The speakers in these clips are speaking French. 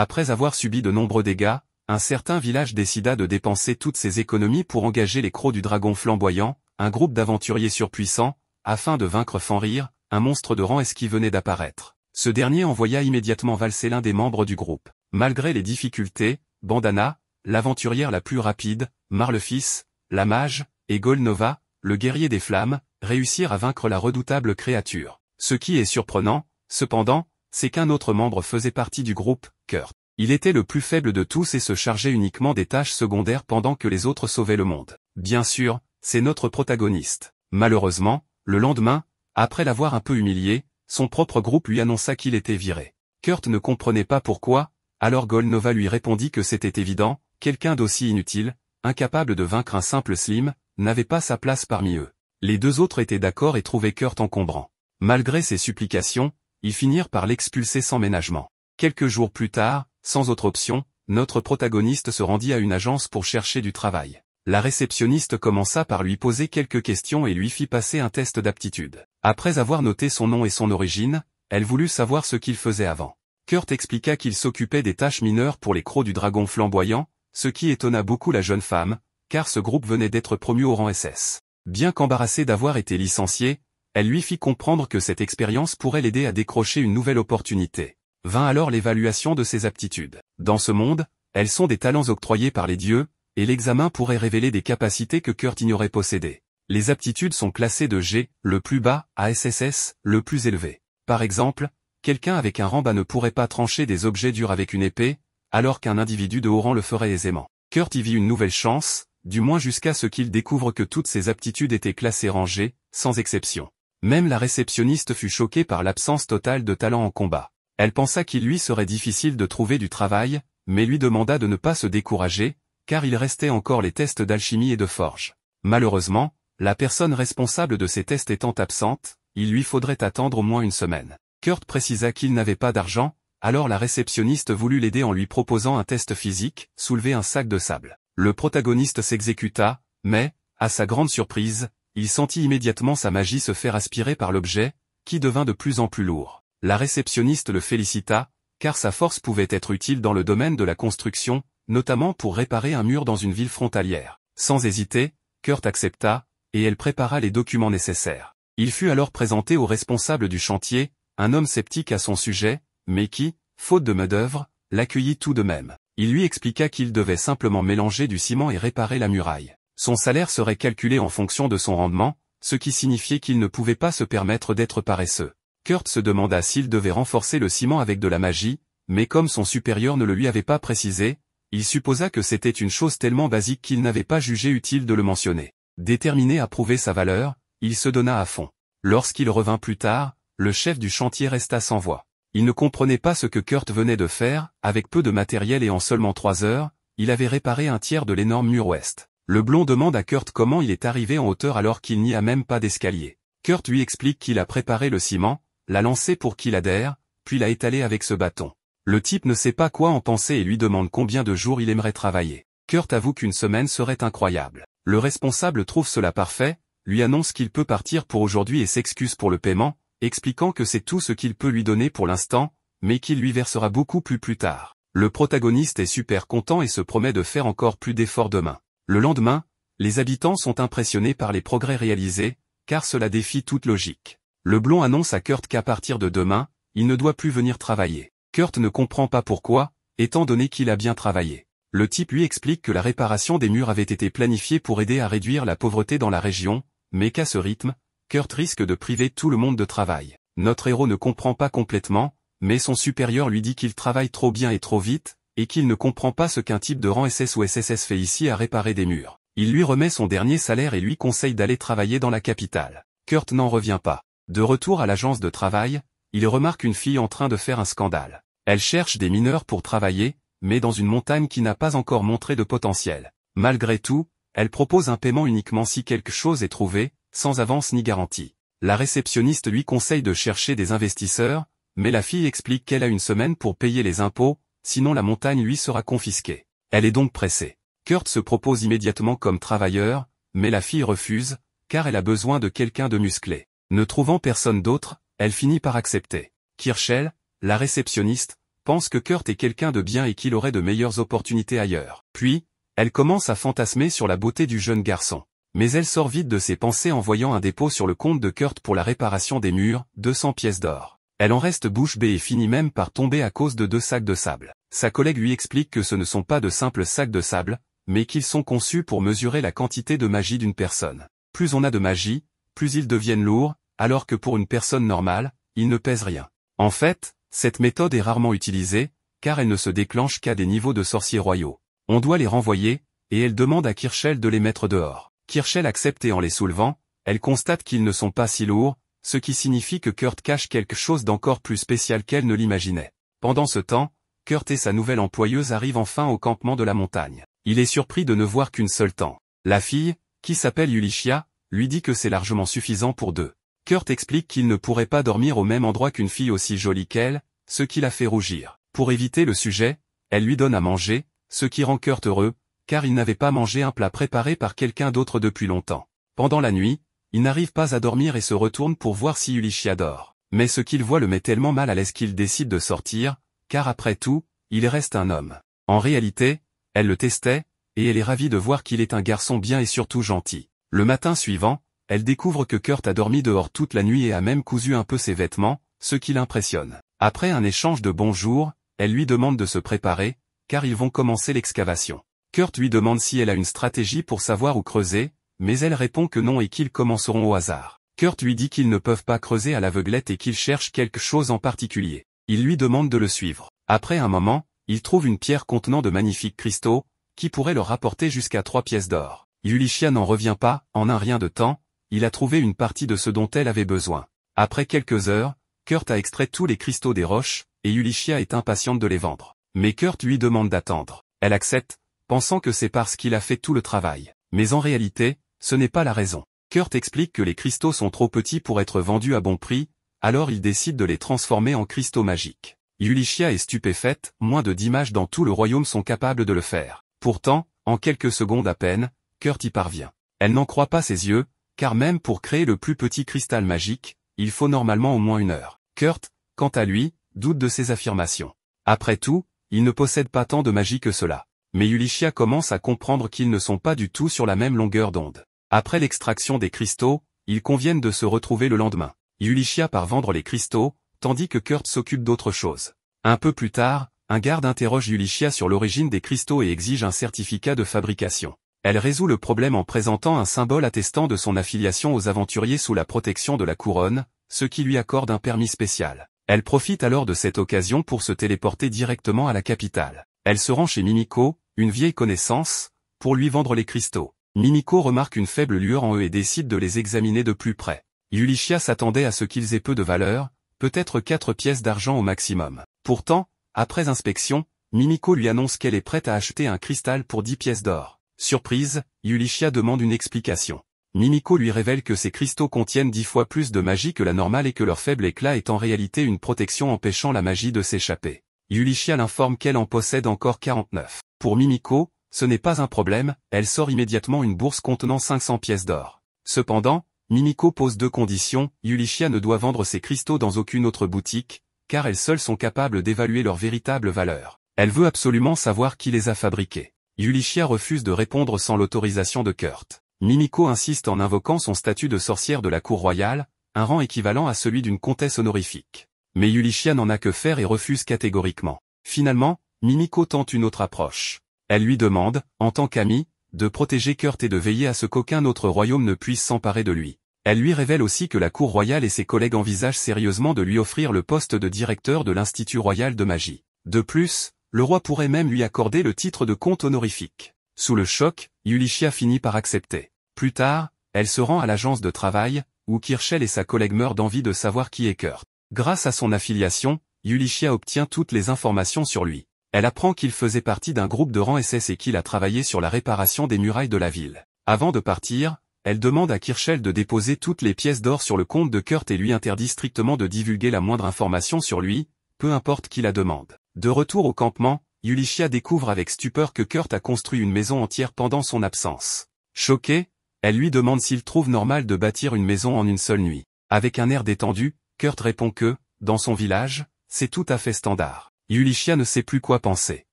Après avoir subi de nombreux dégâts, un certain village décida de dépenser toutes ses économies pour engager les crocs du dragon flamboyant, un groupe d'aventuriers surpuissants, afin de vaincre Fenrir, un monstre de rang S qui venait d'apparaître. Ce dernier envoya immédiatement valser l'un des membres du groupe. Malgré les difficultés, Bandana, l'aventurière la plus rapide, Marlefis, la mage, et Golnova, le guerrier des flammes, réussirent à vaincre la redoutable créature. Ce qui est surprenant, cependant, c'est qu'un autre membre faisait partie du groupe, Kurt. Il était le plus faible de tous et se chargeait uniquement des tâches secondaires pendant que les autres sauvaient le monde. Bien sûr, c'est notre protagoniste. Malheureusement, le lendemain, après l'avoir un peu humilié, son propre groupe lui annonça qu'il était viré. Kurt ne comprenait pas pourquoi, alors Golnova lui répondit que c'était évident, quelqu'un d'aussi inutile, incapable de vaincre un simple Slim, n'avait pas sa place parmi eux. Les deux autres étaient d'accord et trouvaient Kurt encombrant. Malgré ses supplications, ils finirent par l'expulser sans ménagement. Quelques jours plus tard, sans autre option, notre protagoniste se rendit à une agence pour chercher du travail. La réceptionniste commença par lui poser quelques questions et lui fit passer un test d'aptitude. Après avoir noté son nom et son origine, elle voulut savoir ce qu'il faisait avant. Kurt expliqua qu'il s'occupait des tâches mineures pour les crocs du dragon flamboyant, ce qui étonna beaucoup la jeune femme, car ce groupe venait d'être promu au rang SS. Bien qu'embarrassée d'avoir été licenciée, elle lui fit comprendre que cette expérience pourrait l'aider à décrocher une nouvelle opportunité. Vint alors l'évaluation de ses aptitudes. Dans ce monde, elles sont des talents octroyés par les dieux, et l'examen pourrait révéler des capacités que Kurt ignorait posséder. Les aptitudes sont classées de G, le plus bas, à SSS, le plus élevé. Par exemple, quelqu'un avec un rang bas ne pourrait pas trancher des objets durs avec une épée, alors qu'un individu de haut rang le ferait aisément. Kurt y vit une nouvelle chance, du moins jusqu'à ce qu'il découvre que toutes ses aptitudes étaient classées rang G, sans exception. Même la réceptionniste fut choquée par l'absence totale de talent en combat. Elle pensa qu'il lui serait difficile de trouver du travail, mais lui demanda de ne pas se décourager, car il restait encore les tests d'alchimie et de forge. Malheureusement, la personne responsable de ces tests étant absente, il lui faudrait attendre au moins une semaine. Kurt précisa qu'il n'avait pas d'argent, alors la réceptionniste voulut l'aider en lui proposant un test physique, soulever un sac de sable. Le protagoniste s'exécuta, mais, à sa grande surprise, il sentit immédiatement sa magie se faire aspirer par l'objet, qui devint de plus en plus lourd. La réceptionniste le félicita, car sa force pouvait être utile dans le domaine de la construction, notamment pour réparer un mur dans une ville frontalière. Sans hésiter, Kurt accepta, et elle prépara les documents nécessaires. Il fut alors présenté au responsable du chantier, un homme sceptique à son sujet, mais qui, faute de main-d'œuvre, l'accueillit tout de même. Il lui expliqua qu'il devait simplement mélanger du ciment et réparer la muraille. Son salaire serait calculé en fonction de son rendement, ce qui signifiait qu'il ne pouvait pas se permettre d'être paresseux. Kurt se demanda s'il devait renforcer le ciment avec de la magie, mais comme son supérieur ne le lui avait pas précisé, il supposa que c'était une chose tellement basique qu'il n'avait pas jugé utile de le mentionner. Déterminé à prouver sa valeur, il se donna à fond. Lorsqu'il revint plus tard, le chef du chantier resta sans voix. Il ne comprenait pas ce que Kurt venait de faire, avec peu de matériel et en seulement 3 heures, il avait réparé un tiers de l'énorme mur ouest. Le blond demande à Kurt comment il est arrivé en hauteur alors qu'il n'y a même pas d'escalier. Kurt lui explique qu'il a préparé le ciment, l'a lancé pour qu'il adhère, puis l'a étalé avec ce bâton. Le type ne sait pas quoi en penser et lui demande combien de jours il aimerait travailler. Kurt avoue qu'une semaine serait incroyable. Le responsable trouve cela parfait, lui annonce qu'il peut partir pour aujourd'hui et s'excuse pour le paiement, expliquant que c'est tout ce qu'il peut lui donner pour l'instant, mais qu'il lui versera beaucoup plus tard. Le protagoniste est super content et se promet de faire encore plus d'efforts demain. Le lendemain, les habitants sont impressionnés par les progrès réalisés, car cela défie toute logique. Le blond annonce à Kurt qu'à partir de demain, il ne doit plus venir travailler. Kurt ne comprend pas pourquoi, étant donné qu'il a bien travaillé. Le type lui explique que la réparation des murs avait été planifiée pour aider à réduire la pauvreté dans la région, mais qu'à ce rythme, Kurt risque de priver tout le monde de travail. Notre héros ne comprend pas complètement, mais son supérieur lui dit qu'il travaille trop bien et trop vite, et qu'il ne comprend pas ce qu'un type de rang SS ou SSS fait ici à réparer des murs. Il lui remet son dernier salaire et lui conseille d'aller travailler dans la capitale. Kurt n'en revient pas. De retour à l'agence de travail, il remarque une fille en train de faire un scandale. Elle cherche des mineurs pour travailler, mais dans une montagne qui n'a pas encore montré de potentiel. Malgré tout, elle propose un paiement uniquement si quelque chose est trouvé, sans avance ni garantie. La réceptionniste lui conseille de chercher des investisseurs, mais la fille explique qu'elle a une semaine pour payer les impôts, sinon la montagne lui sera confisquée. Elle est donc pressée. Kurt se propose immédiatement comme travailleur, mais la fille refuse, car elle a besoin de quelqu'un de musclé. Ne trouvant personne d'autre, elle finit par accepter. Kirchel, la réceptionniste, pense que Kurt est quelqu'un de bien et qu'il aurait de meilleures opportunités ailleurs. Puis, elle commence à fantasmer sur la beauté du jeune garçon. Mais elle sort vite de ses pensées en voyant un dépôt sur le compte de Kurt pour la réparation des murs, 200 pièces d'or. Elle en reste bouche bée et finit même par tomber à cause de 2 sacs de sable. Sa collègue lui explique que ce ne sont pas de simples sacs de sable, mais qu'ils sont conçus pour mesurer la quantité de magie d'une personne. Plus on a de magie, plus ils deviennent lourds, alors que pour une personne normale, ils ne pèsent rien. En fait, cette méthode est rarement utilisée, car elle ne se déclenche qu'à des niveaux de sorciers royaux. On doit les renvoyer, et elle demande à Kirschell de les mettre dehors. Kirschell accepte et en les soulevant, elle constate qu'ils ne sont pas si lourds, ce qui signifie que Kurt cache quelque chose d'encore plus spécial qu'elle ne l'imaginait. Pendant ce temps, Kurt et sa nouvelle employeuse arrivent enfin au campement de la montagne. Il est surpris de ne voir qu'une seule tente. La fille, qui s'appelle Yulichia, lui dit que c'est largement suffisant pour 2. Kurt explique qu'il ne pourrait pas dormir au même endroit qu'une fille aussi jolie qu'elle, ce qui la fait rougir. Pour éviter le sujet, elle lui donne à manger, ce qui rend Kurt heureux, car il n'avait pas mangé un plat préparé par quelqu'un d'autre depuis longtemps. Pendant la nuit, il n'arrive pas à dormir et se retourne pour voir si Yulichia dort. Mais ce qu'il voit le met tellement mal à l'aise qu'il décide de sortir, car après tout, il reste un homme. En réalité, elle le testait, et elle est ravie de voir qu'il est un garçon bien et surtout gentil. Le matin suivant, elle découvre que Kurt a dormi dehors toute la nuit et a même cousu un peu ses vêtements, ce qui l'impressionne. Après un échange de bonjour, elle lui demande de se préparer, car ils vont commencer l'excavation. Kurt lui demande si elle a une stratégie pour savoir où creuser, mais elle répond que non et qu'ils commenceront au hasard. Kurt lui dit qu'ils ne peuvent pas creuser à l'aveuglette et qu'ils cherchent quelque chose en particulier. Il lui demande de le suivre. Après un moment, il trouve une pierre contenant de magnifiques cristaux, qui pourrait leur rapporter jusqu'à 3 pièces d'or. Yulichia n'en revient pas, en un rien de temps, il a trouvé une partie de ce dont elle avait besoin. Après quelques heures, Kurt a extrait tous les cristaux des roches, et Yulichia est impatiente de les vendre. Mais Kurt lui demande d'attendre. Elle accepte, pensant que c'est parce qu'il a fait tout le travail. Mais en réalité, ce n'est pas la raison. Kurt explique que les cristaux sont trop petits pour être vendus à bon prix, alors il décide de les transformer en cristaux magiques. Yulichia est stupéfaite, moins de 10 mages dans tout le royaume sont capables de le faire. Pourtant, en quelques secondes à peine, Kurt y parvient. Elle n'en croit pas ses yeux, car même pour créer le plus petit cristal magique, il faut normalement au moins 1 heure. Kurt, quant à lui, doute de ses affirmations. Après tout, il ne possède pas tant de magie que cela. Mais Yulichia commence à comprendre qu'ils ne sont pas du tout sur la même longueur d'onde. Après l'extraction des cristaux, ils conviennent de se retrouver le lendemain. Yulichia part vendre les cristaux, tandis que Kurt s'occupe d'autre chose. Un peu plus tard, un garde interroge Yulichia sur l'origine des cristaux et exige un certificat de fabrication. Elle résout le problème en présentant un symbole attestant de son affiliation aux aventuriers sous la protection de la couronne, ce qui lui accorde un permis spécial. Elle profite alors de cette occasion pour se téléporter directement à la capitale. Elle se rend chez Mimiko, une vieille connaissance, pour lui vendre les cristaux. Mimiko remarque une faible lueur en eux et décide de les examiner de plus près. Yulichia s'attendait à ce qu'ils aient peu de valeur, peut-être 4 pièces d'argent au maximum. Pourtant, après inspection, Mimiko lui annonce qu'elle est prête à acheter un cristal pour 10 pièces d'or. Surprise, Yulichia demande une explication. Mimiko lui révèle que ces cristaux contiennent 10 fois plus de magie que la normale et que leur faible éclat est en réalité une protection empêchant la magie de s'échapper. Yulichia l'informe qu'elle en possède encore 49. Pour Mimiko, ce n'est pas un problème, elle sort immédiatement une bourse contenant 500 pièces d'or. Cependant, Mimiko pose 2 conditions, Yulichia ne doit vendre ses cristaux dans aucune autre boutique, car elles seules sont capables d'évaluer leur véritable valeur. Elle veut absolument savoir qui les a fabriqués. Yulichia refuse de répondre sans l'autorisation de Kurt. Mimiko insiste en invoquant son statut de sorcière de la cour royale, un rang équivalent à celui d'une comtesse honorifique. Mais Yulichia n'en a que faire et refuse catégoriquement. Finalement, Mimiko tente une autre approche. Elle lui demande, en tant qu'amie, de protéger Kurt et de veiller à ce qu'aucun autre royaume ne puisse s'emparer de lui. Elle lui révèle aussi que la cour royale et ses collègues envisagent sérieusement de lui offrir le poste de directeur de l'Institut royal de magie. De plus, le roi pourrait même lui accorder le titre de comte honorifique. Sous le choc, Yulichia finit par accepter. Plus tard, elle se rend à l'agence de travail, où Kirschell et sa collègue meurent d'envie de savoir qui est Kurt. Grâce à son affiliation, Yulichia obtient toutes les informations sur lui. Elle apprend qu'il faisait partie d'un groupe de rang SS et qu'il a travaillé sur la réparation des murailles de la ville. Avant de partir, elle demande à Kirschell de déposer toutes les pièces d'or sur le compte de Kurt et lui interdit strictement de divulguer la moindre information sur lui, peu importe qui la demande. De retour au campement, Yulichia découvre avec stupeur que Kurt a construit une maison entière pendant son absence. Choquée, elle lui demande s'il trouve normal de bâtir une maison en une seule nuit. Avec un air détendu, Kurt répond que, dans son village, c'est tout à fait standard. Yulichia ne sait plus quoi penser.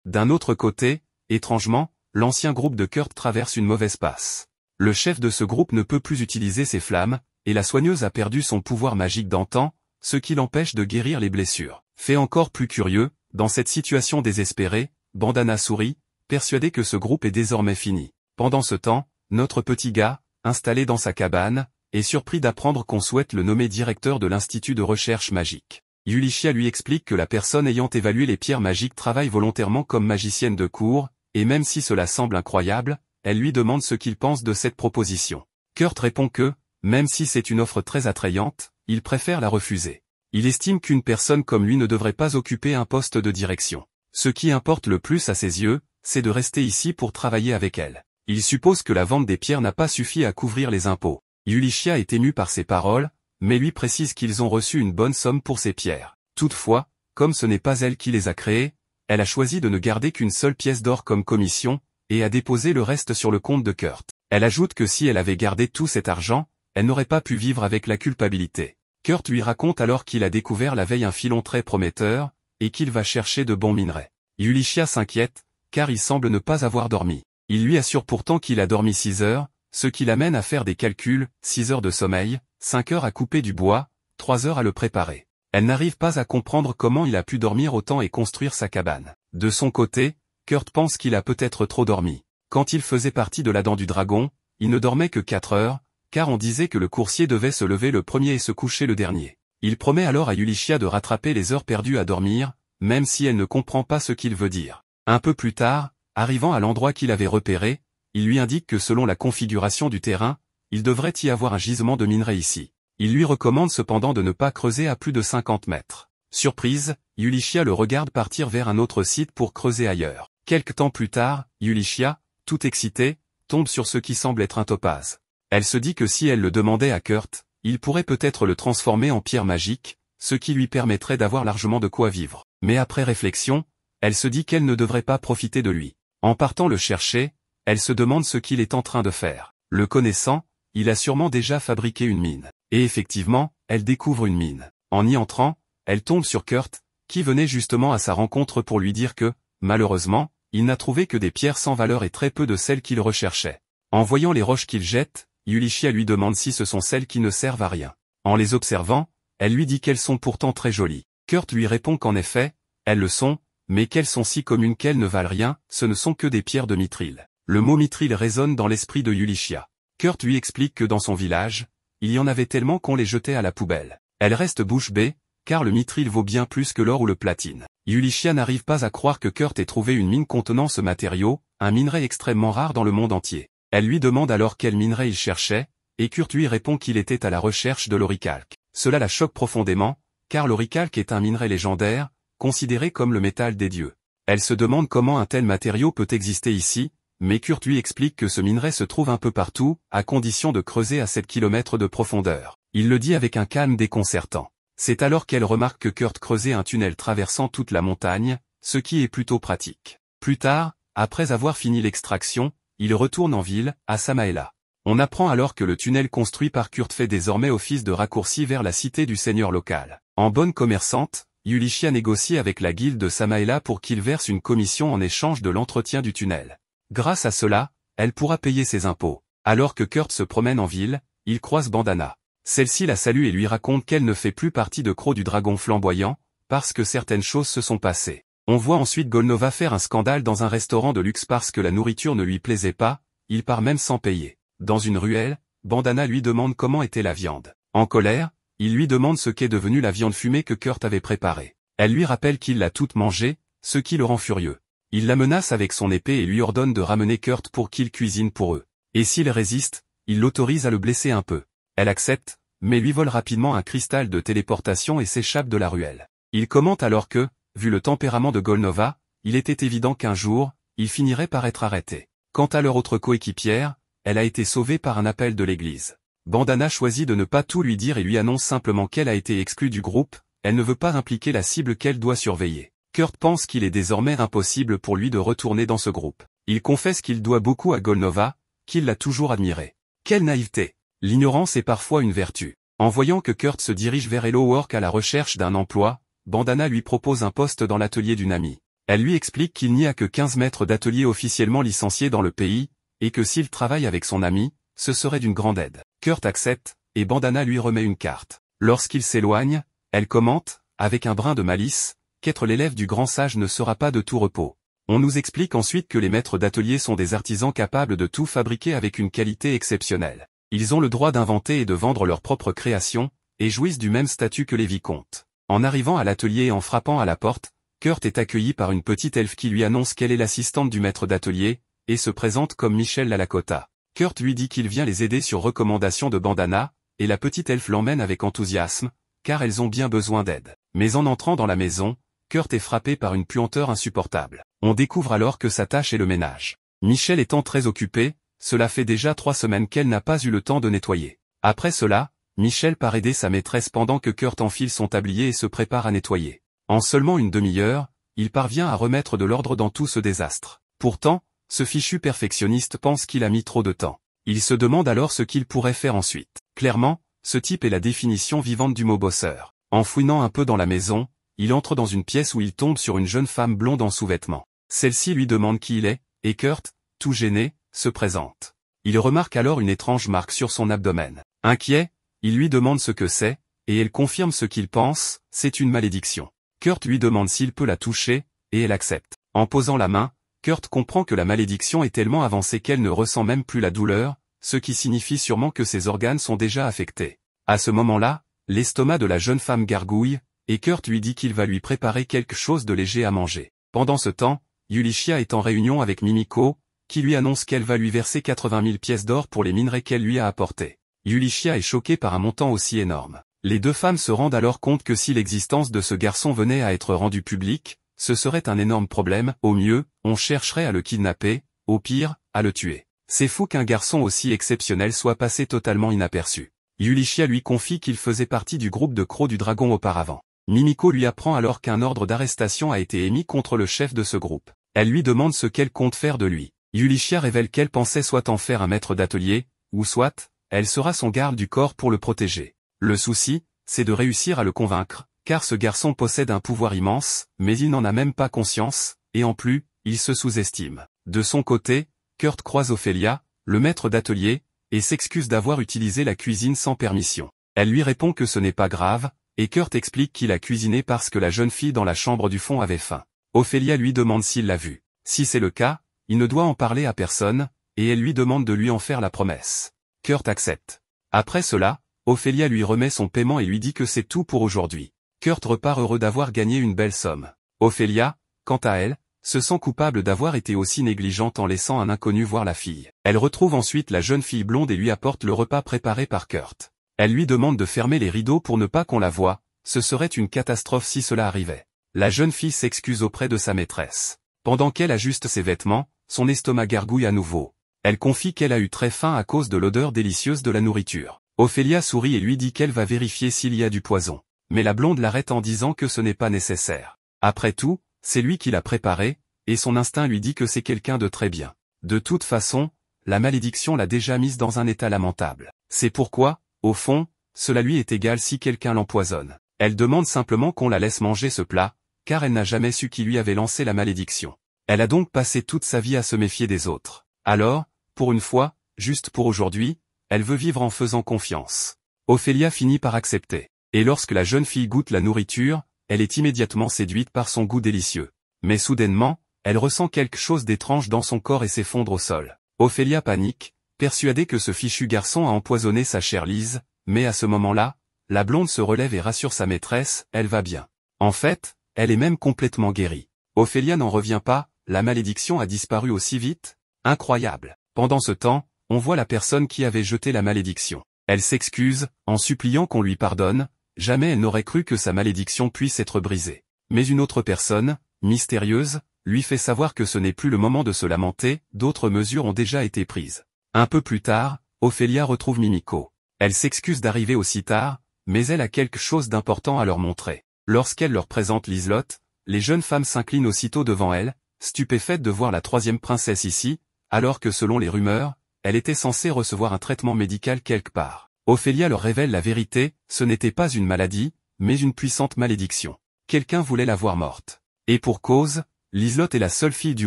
D'un autre côté, étrangement, l'ancien groupe de Kurt traverse une mauvaise passe. Le chef de ce groupe ne peut plus utiliser ses flammes, et la soigneuse a perdu son pouvoir magique d'antan, ce qui l'empêche de guérir les blessures. Fait encore plus curieux, dans cette situation désespérée, Bandana sourit, persuadé que ce groupe est désormais fini. Pendant ce temps, notre petit gars, installé dans sa cabane, est surpris d'apprendre qu'on souhaite le nommer directeur de l'Institut de recherche magique. Yulichia lui explique que la personne ayant évalué les pierres magiques travaille volontairement comme magicienne de cour, et même si cela semble incroyable, elle lui demande ce qu'il pense de cette proposition. Kurt répond que, même si c'est une offre très attrayante, il préfère la refuser. Il estime qu'une personne comme lui ne devrait pas occuper un poste de direction. Ce qui importe le plus à ses yeux, c'est de rester ici pour travailler avec elle. Il suppose que la vente des pierres n'a pas suffi à couvrir les impôts. Yulichia est ému par ces paroles, mais lui précise qu'ils ont reçu une bonne somme pour ces pierres. Toutefois, comme ce n'est pas elle qui les a créées, elle a choisi de ne garder qu'une seule pièce d'or comme commission, et a déposé le reste sur le compte de Kurt. Elle ajoute que si elle avait gardé tout cet argent, elle n'aurait pas pu vivre avec la culpabilité. Kurt lui raconte alors qu'il a découvert la veille un filon très prometteur, et qu'il va chercher de bons minerais. Yulichia s'inquiète, car il semble ne pas avoir dormi. Il lui assure pourtant qu'il a dormi 6 heures, ce qui l'amène à faire des calculs, 6 heures de sommeil, 5 heures à couper du bois, 3 heures à le préparer. Elle n'arrive pas à comprendre comment il a pu dormir autant et construire sa cabane. De son côté, Kurt pense qu'il a peut-être trop dormi. Quand il faisait partie de la Dent du Dragon, il ne dormait que 4 heures, car on disait que le coursier devait se lever le premier et se coucher le dernier. Il promet alors à Yulichia de rattraper les heures perdues à dormir, même si elle ne comprend pas ce qu'il veut dire. Un peu plus tard, arrivant à l'endroit qu'il avait repéré, il lui indique que selon la configuration du terrain, il devrait y avoir un gisement de minerai ici. Il lui recommande cependant de ne pas creuser à plus de 50 mètres. Surprise, Yulichia le regarde partir vers un autre site pour creuser ailleurs. Quelque temps plus tard, Yulichia, tout excitée, tombe sur ce qui semble être un topaz. Elle se dit que si elle le demandait à Kurt, il pourrait peut-être le transformer en pierre magique, ce qui lui permettrait d'avoir largement de quoi vivre. Mais après réflexion, elle se dit qu'elle ne devrait pas profiter de lui. En partant le chercher, elle se demande ce qu'il est en train de faire. Le connaissant, il a sûrement déjà fabriqué une mine. Et effectivement, elle découvre une mine. En y entrant, elle tombe sur Kurt, qui venait justement à sa rencontre pour lui dire que, malheureusement, il n'a trouvé que des pierres sans valeur et très peu de celles qu'il recherchait. En voyant les roches qu'il jette, Yulichia lui demande si ce sont celles qui ne servent à rien. En les observant, elle lui dit qu'elles sont pourtant très jolies. Kurt lui répond qu'en effet, elles le sont, mais qu'elles sont si communes qu'elles ne valent rien, ce ne sont que des pierres de mithril. Le mot mithril résonne dans l'esprit de Yulichia. Kurt lui explique que dans son village, il y en avait tellement qu'on les jetait à la poubelle. Elle reste bouche bée, car le mithril vaut bien plus que l'or ou le platine. Yulichia n'arrive pas à croire que Kurt ait trouvé une mine contenant ce matériau, un minerai extrêmement rare dans le monde entier. Elle lui demande alors quel minerai il cherchait, et Kurt lui répond qu'il était à la recherche de l'oricalque. Cela la choque profondément, car l'oricalque est un minerai légendaire, considéré comme le métal des dieux. Elle se demande comment un tel matériau peut exister ici, mais Kurt lui explique que ce minerai se trouve un peu partout, à condition de creuser à 7 km de profondeur. Il le dit avec un calme déconcertant. C'est alors qu'elle remarque que Kurt creusait un tunnel traversant toute la montagne, ce qui est plutôt pratique. Plus tard, après avoir fini l'extraction, il retourne en ville, à Samaela. On apprend alors que le tunnel construit par Kurt fait désormais office de raccourci vers la cité du seigneur local. En bonne commerçante, Yulichia négocie avec la guilde de Samaela pour qu'il verse une commission en échange de l'entretien du tunnel. Grâce à cela, elle pourra payer ses impôts. Alors que Kurt se promène en ville, il croise Bandana. Celle-ci la salue et lui raconte qu'elle ne fait plus partie de Croc du Dragon Flamboyant, parce que certaines choses se sont passées. On voit ensuite Golnova faire un scandale dans un restaurant de luxe parce que la nourriture ne lui plaisait pas, il part même sans payer. Dans une ruelle, Bandana lui demande comment était la viande. En colère, il lui demande ce qu'est devenue la viande fumée que Kurt avait préparée. Elle lui rappelle qu'il l'a toute mangée, ce qui le rend furieux. Il la menace avec son épée et lui ordonne de ramener Kurt pour qu'il cuisine pour eux. Et s'il résiste, il l'autorise à le blesser un peu. Elle accepte, mais lui vole rapidement un cristal de téléportation et s'échappe de la ruelle. Il commente alors que, vu le tempérament de Golnova, il était évident qu'un jour, il finirait par être arrêté. Quant à leur autre coéquipière, elle a été sauvée par un appel de l'église. Bandana choisit de ne pas tout lui dire et lui annonce simplement qu'elle a été exclue du groupe, elle ne veut pas impliquer la cible qu'elle doit surveiller. Kurt pense qu'il est désormais impossible pour lui de retourner dans ce groupe. Il confesse qu'il doit beaucoup à Golnova, qu'il l'a toujours admiré. Quelle naïveté! L'ignorance est parfois une vertu. En voyant que Kurt se dirige vers Hello Work à la recherche d'un emploi, Bandana lui propose un poste dans l'atelier d'une amie. Elle lui explique qu'il n'y a que 15 maîtres d'atelier officiellement licenciés dans le pays, et que s'il travaille avec son ami, ce serait d'une grande aide. Kurt accepte, et Bandana lui remet une carte. Lorsqu'il s'éloigne, elle commente, avec un brin de malice, qu'être l'élève du grand sage ne sera pas de tout repos. On nous explique ensuite que les maîtres d'atelier sont des artisans capables de tout fabriquer avec une qualité exceptionnelle. Ils ont le droit d'inventer et de vendre leurs propres créations, et jouissent du même statut que les vicomtes. En arrivant à l'atelier et en frappant à la porte, Kurt est accueilli par une petite elfe qui lui annonce qu'elle est l'assistante du maître d'atelier, et se présente comme Michel Lalakota. Kurt lui dit qu'il vient les aider sur recommandation de Bandana, et la petite elfe l'emmène avec enthousiasme, car elles ont bien besoin d'aide. Mais en entrant dans la maison, Kurt est frappé par une puanteur insupportable. On découvre alors que sa tâche est le ménage. Michel étant très occupée, cela fait déjà 3 semaines qu'elle n'a pas eu le temps de nettoyer. Après cela, Michel part aider sa maîtresse pendant que Kurt enfile son tablier et se prépare à nettoyer. En seulement une demi-heure, il parvient à remettre de l'ordre dans tout ce désastre. Pourtant, ce fichu perfectionniste pense qu'il a mis trop de temps. Il se demande alors ce qu'il pourrait faire ensuite. Clairement, ce type est la définition vivante du mot bosseur. En fouinant un peu dans la maison, il entre dans une pièce où il tombe sur une jeune femme blonde en sous-vêtements. Celle-ci lui demande qui il est, et Kurt, tout gêné, se présente. Il remarque alors une étrange marque sur son abdomen. Inquiet, il lui demande ce que c'est, et elle confirme ce qu'il pense, c'est une malédiction. Kurt lui demande s'il peut la toucher, et elle accepte. En posant la main, Kurt comprend que la malédiction est tellement avancée qu'elle ne ressent même plus la douleur, ce qui signifie sûrement que ses organes sont déjà affectés. À ce moment-là, l'estomac de la jeune femme gargouille, et Kurt lui dit qu'il va lui préparer quelque chose de léger à manger. Pendant ce temps, Yulichia est en réunion avec Mimiko, qui lui annonce qu'elle va lui verser 80 000 pièces d'or pour les minerais qu'elle lui a apportés. Yulichia est choquée par un montant aussi énorme. Les deux femmes se rendent alors compte que si l'existence de ce garçon venait à être rendue publique, ce serait un énorme problème. Au mieux, on chercherait à le kidnapper, au pire, à le tuer. C'est fou qu'un garçon aussi exceptionnel soit passé totalement inaperçu. Yulichia lui confie qu'il faisait partie du groupe de crocs du dragon auparavant. Mimiko lui apprend alors qu'un ordre d'arrestation a été émis contre le chef de ce groupe. Elle lui demande ce qu'elle compte faire de lui. Yulichia révèle qu'elle pensait soit en faire un maître d'atelier, ou soit, elle sera son garde du corps pour le protéger. Le souci, c'est de réussir à le convaincre, car ce garçon possède un pouvoir immense, mais il n'en a même pas conscience, et en plus, il se sous-estime. De son côté, Kurt croise Ophélia, le maître d'atelier, et s'excuse d'avoir utilisé la cuisine sans permission. Elle lui répond que ce n'est pas grave, et Kurt explique qu'il a cuisiné parce que la jeune fille dans la chambre du fond avait faim. Ophélia lui demande s'il l'a vu. Si c'est le cas, il ne doit en parler à personne, et elle lui demande de lui en faire la promesse. Kurt accepte. Après cela, Ophélia lui remet son paiement et lui dit que c'est tout pour aujourd'hui. Kurt repart heureux d'avoir gagné une belle somme. Ophélia, quant à elle, se sent coupable d'avoir été aussi négligente en laissant un inconnu voir la fille. Elle retrouve ensuite la jeune fille blonde et lui apporte le repas préparé par Kurt. Elle lui demande de fermer les rideaux pour ne pas qu'on la voie, ce serait une catastrophe si cela arrivait. La jeune fille s'excuse auprès de sa maîtresse. Pendant qu'elle ajuste ses vêtements, son estomac gargouille à nouveau. Elle confie qu'elle a eu très faim à cause de l'odeur délicieuse de la nourriture. Ophélia sourit et lui dit qu'elle va vérifier s'il y a du poison. Mais la blonde l'arrête en disant que ce n'est pas nécessaire. Après tout, c'est lui qui l'a préparé, et son instinct lui dit que c'est quelqu'un de très bien. De toute façon, la malédiction l'a déjà mise dans un état lamentable. C'est pourquoi, au fond, cela lui est égal si quelqu'un l'empoisonne. Elle demande simplement qu'on la laisse manger ce plat, car elle n'a jamais su qui lui avait lancé la malédiction. Elle a donc passé toute sa vie à se méfier des autres. Alors, pour une fois, juste pour aujourd'hui, elle veut vivre en faisant confiance. Ophélia finit par accepter. Et lorsque la jeune fille goûte la nourriture, elle est immédiatement séduite par son goût délicieux. Mais soudainement, elle ressent quelque chose d'étrange dans son corps et s'effondre au sol. Ophélia panique, persuadée que ce fichu garçon a empoisonné sa chère Lise, mais à ce moment-là, la blonde se relève et rassure sa maîtresse, elle va bien. En fait, elle est même complètement guérie. Ophélia n'en revient pas, la malédiction a disparu aussi vite? Incroyable. Pendant ce temps, on voit la personne qui avait jeté la malédiction. Elle s'excuse, en suppliant qu'on lui pardonne, jamais elle n'aurait cru que sa malédiction puisse être brisée. Mais une autre personne, mystérieuse, lui fait savoir que ce n'est plus le moment de se lamenter, d'autres mesures ont déjà été prises. Un peu plus tard, Ophélia retrouve Mimiko. Elle s'excuse d'arriver aussi tard, mais elle a quelque chose d'important à leur montrer. Lorsqu'elle leur présente Liselotte, les jeunes femmes s'inclinent aussitôt devant elle, stupéfaites de voir la troisième princesse ici, alors que selon les rumeurs, elle était censée recevoir un traitement médical quelque part. Ophélia leur révèle la vérité, ce n'était pas une maladie, mais une puissante malédiction. quelqu'un voulait la voir morte. Et pour cause, Liselotte est la seule fille du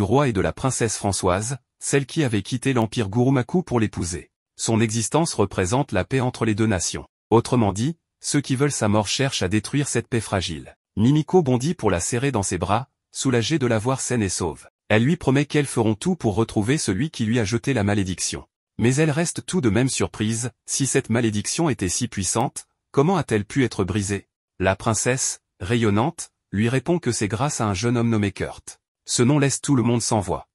roi et de la princesse Françoise, celle qui avait quitté l'empire Gurumaku pour l'épouser. Son existence représente la paix entre les deux nations. Autrement dit, ceux qui veulent sa mort cherchent à détruire cette paix fragile. Mimiko bondit pour la serrer dans ses bras, soulagée de la voir saine et sauve. Elle lui promet qu'elles feront tout pour retrouver celui qui lui a jeté la malédiction. Mais elle reste tout de même surprise, si cette malédiction était si puissante, comment a-t-elle pu être brisée? La princesse, rayonnante, lui répond que c'est grâce à un jeune homme nommé Kurt. Ce nom laisse tout le monde sans voix.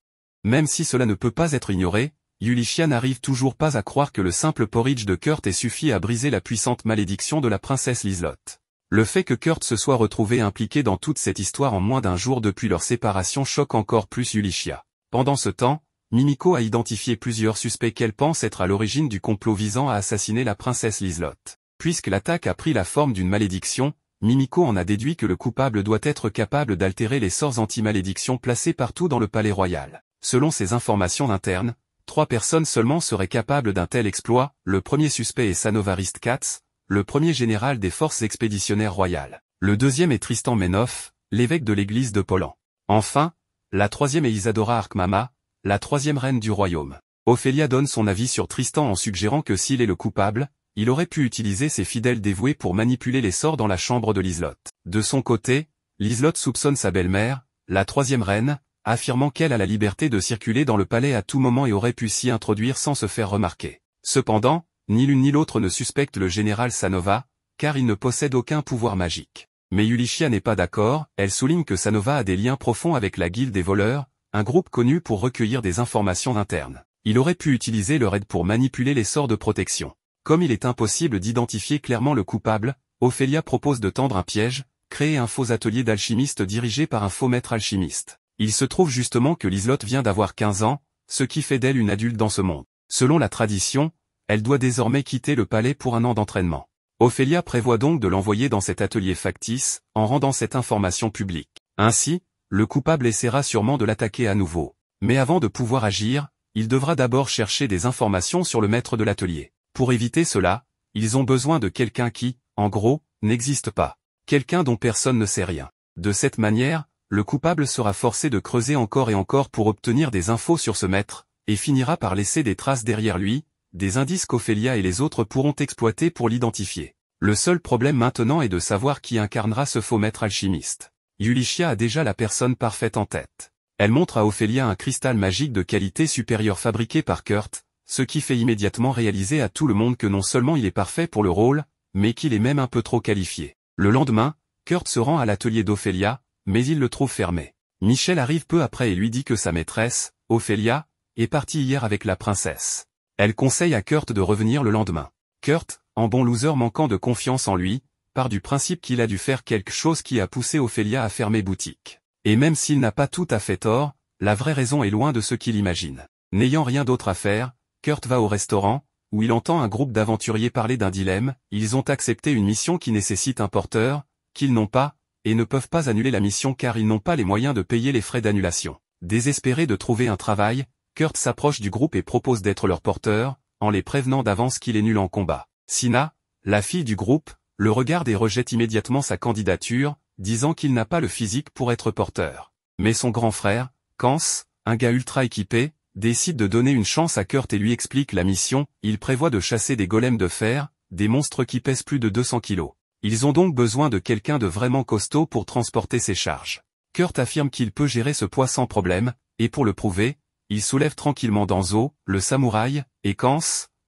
Même si cela ne peut pas être ignoré, Yulichia n'arrive toujours pas à croire que le simple porridge de Kurt ait suffi à briser la puissante malédiction de la princesse Liselotte. Le fait que Kurt se soit retrouvé impliqué dans toute cette histoire en moins d'1 jour depuis leur séparation choque encore plus Yulichia. Pendant ce temps, Mimiko a identifié plusieurs suspects qu'elle pense être à l'origine du complot visant à assassiner la princesse Liselotte. Puisque l'attaque a pris la forme d'une malédiction, Mimiko en a déduit que le coupable doit être capable d'altérer les sorts anti-malédiction placés partout dans le palais royal. Selon ces informations internes, 3 personnes seulement seraient capables d'un tel exploit. Le premier suspect est Sanovarist Katz, le premier général des forces expéditionnaires royales. Le deuxième est Tristan Menoff, l'évêque de l'église de Polan. Enfin, la troisième est Isadora Arkmama, la troisième reine du royaume. Ophélia donne son avis sur Tristan en suggérant que s'il est le coupable, il aurait pu utiliser ses fidèles dévoués pour manipuler les sorts dans la chambre de Liselotte. De son côté, Liselotte soupçonne sa belle-mère, la troisième reine, affirmant qu'elle a la liberté de circuler dans le palais à tout moment et aurait pu s'y introduire sans se faire remarquer. Cependant, ni l'une ni l'autre ne suspecte le général Sanova, car il ne possède aucun pouvoir magique. Mais Yulichia n'est pas d'accord, elle souligne que Sanova a des liens profonds avec la guilde des voleurs, un groupe connu pour recueillir des informations internes. Il aurait pu utiliser leur aide pour manipuler les sorts de protection. Comme il est impossible d'identifier clairement le coupable, Ophélia propose de tendre un piège, créer un faux atelier d'alchimiste dirigé par un faux maître alchimiste. Il se trouve justement que Liselotte vient d'avoir 15 ans, ce qui fait d'elle une adulte dans ce monde. Selon la tradition, elle doit désormais quitter le palais pour 1 an d'entraînement. Ophélia prévoit donc de l'envoyer dans cet atelier factice, en rendant cette information publique. Ainsi, le coupable essaiera sûrement de l'attaquer à nouveau. Mais avant de pouvoir agir, il devra d'abord chercher des informations sur le maître de l'atelier. Pour éviter cela, ils ont besoin de quelqu'un qui, en gros, n'existe pas. Quelqu'un dont personne ne sait rien. De cette manière, le coupable sera forcé de creuser encore et encore pour obtenir des infos sur ce maître, et finira par laisser des traces derrière lui, des indices qu'Ophélia et les autres pourront exploiter pour l'identifier. Le seul problème maintenant est de savoir qui incarnera ce faux maître alchimiste. Yulichia a déjà la personne parfaite en tête. Elle montre à Ophélia un cristal magique de qualité supérieure fabriqué par Kurt, ce qui fait immédiatement réaliser à tout le monde que non seulement il est parfait pour le rôle, mais qu'il est même un peu trop qualifié. Le lendemain, Kurt se rend à l'atelier d'Ophélia, mais il le trouve fermé. Michel arrive peu après et lui dit que sa maîtresse, Ophélia, est partie hier avec la princesse. Elle conseille à Kurt de revenir le lendemain. Kurt, en bon loser manquant de confiance en lui, part du principe qu'il a dû faire quelque chose qui a poussé Ophélia à fermer boutique. Et même s'il n'a pas tout à fait tort, la vraie raison est loin de ce qu'il imagine. N'ayant rien d'autre à faire, Kurt va au restaurant, où il entend un groupe d'aventuriers parler d'un dilemme. Ils ont accepté une mission qui nécessite un porteur, qu'ils n'ont pas, et ne peuvent pas annuler la mission car ils n'ont pas les moyens de payer les frais d'annulation. Désespéré de trouver un travail, Kurt s'approche du groupe et propose d'être leur porteur, en les prévenant d'avance qu'il est nul en combat. Sina, la fille du groupe, le regarde et rejette immédiatement sa candidature, disant qu'il n'a pas le physique pour être porteur. Mais son grand frère, Kans, un gars ultra équipé, décide de donner une chance à Kurt et lui explique la mission. Il prévoit de chasser des golems de fer, des monstres qui pèsent plus de 200 kilos. Ils ont donc besoin de quelqu'un de vraiment costaud pour transporter ces charges. Kurt affirme qu'il peut gérer ce poids sans problème, et pour le prouver, il soulève tranquillement Danzo, le samouraï, et Kans,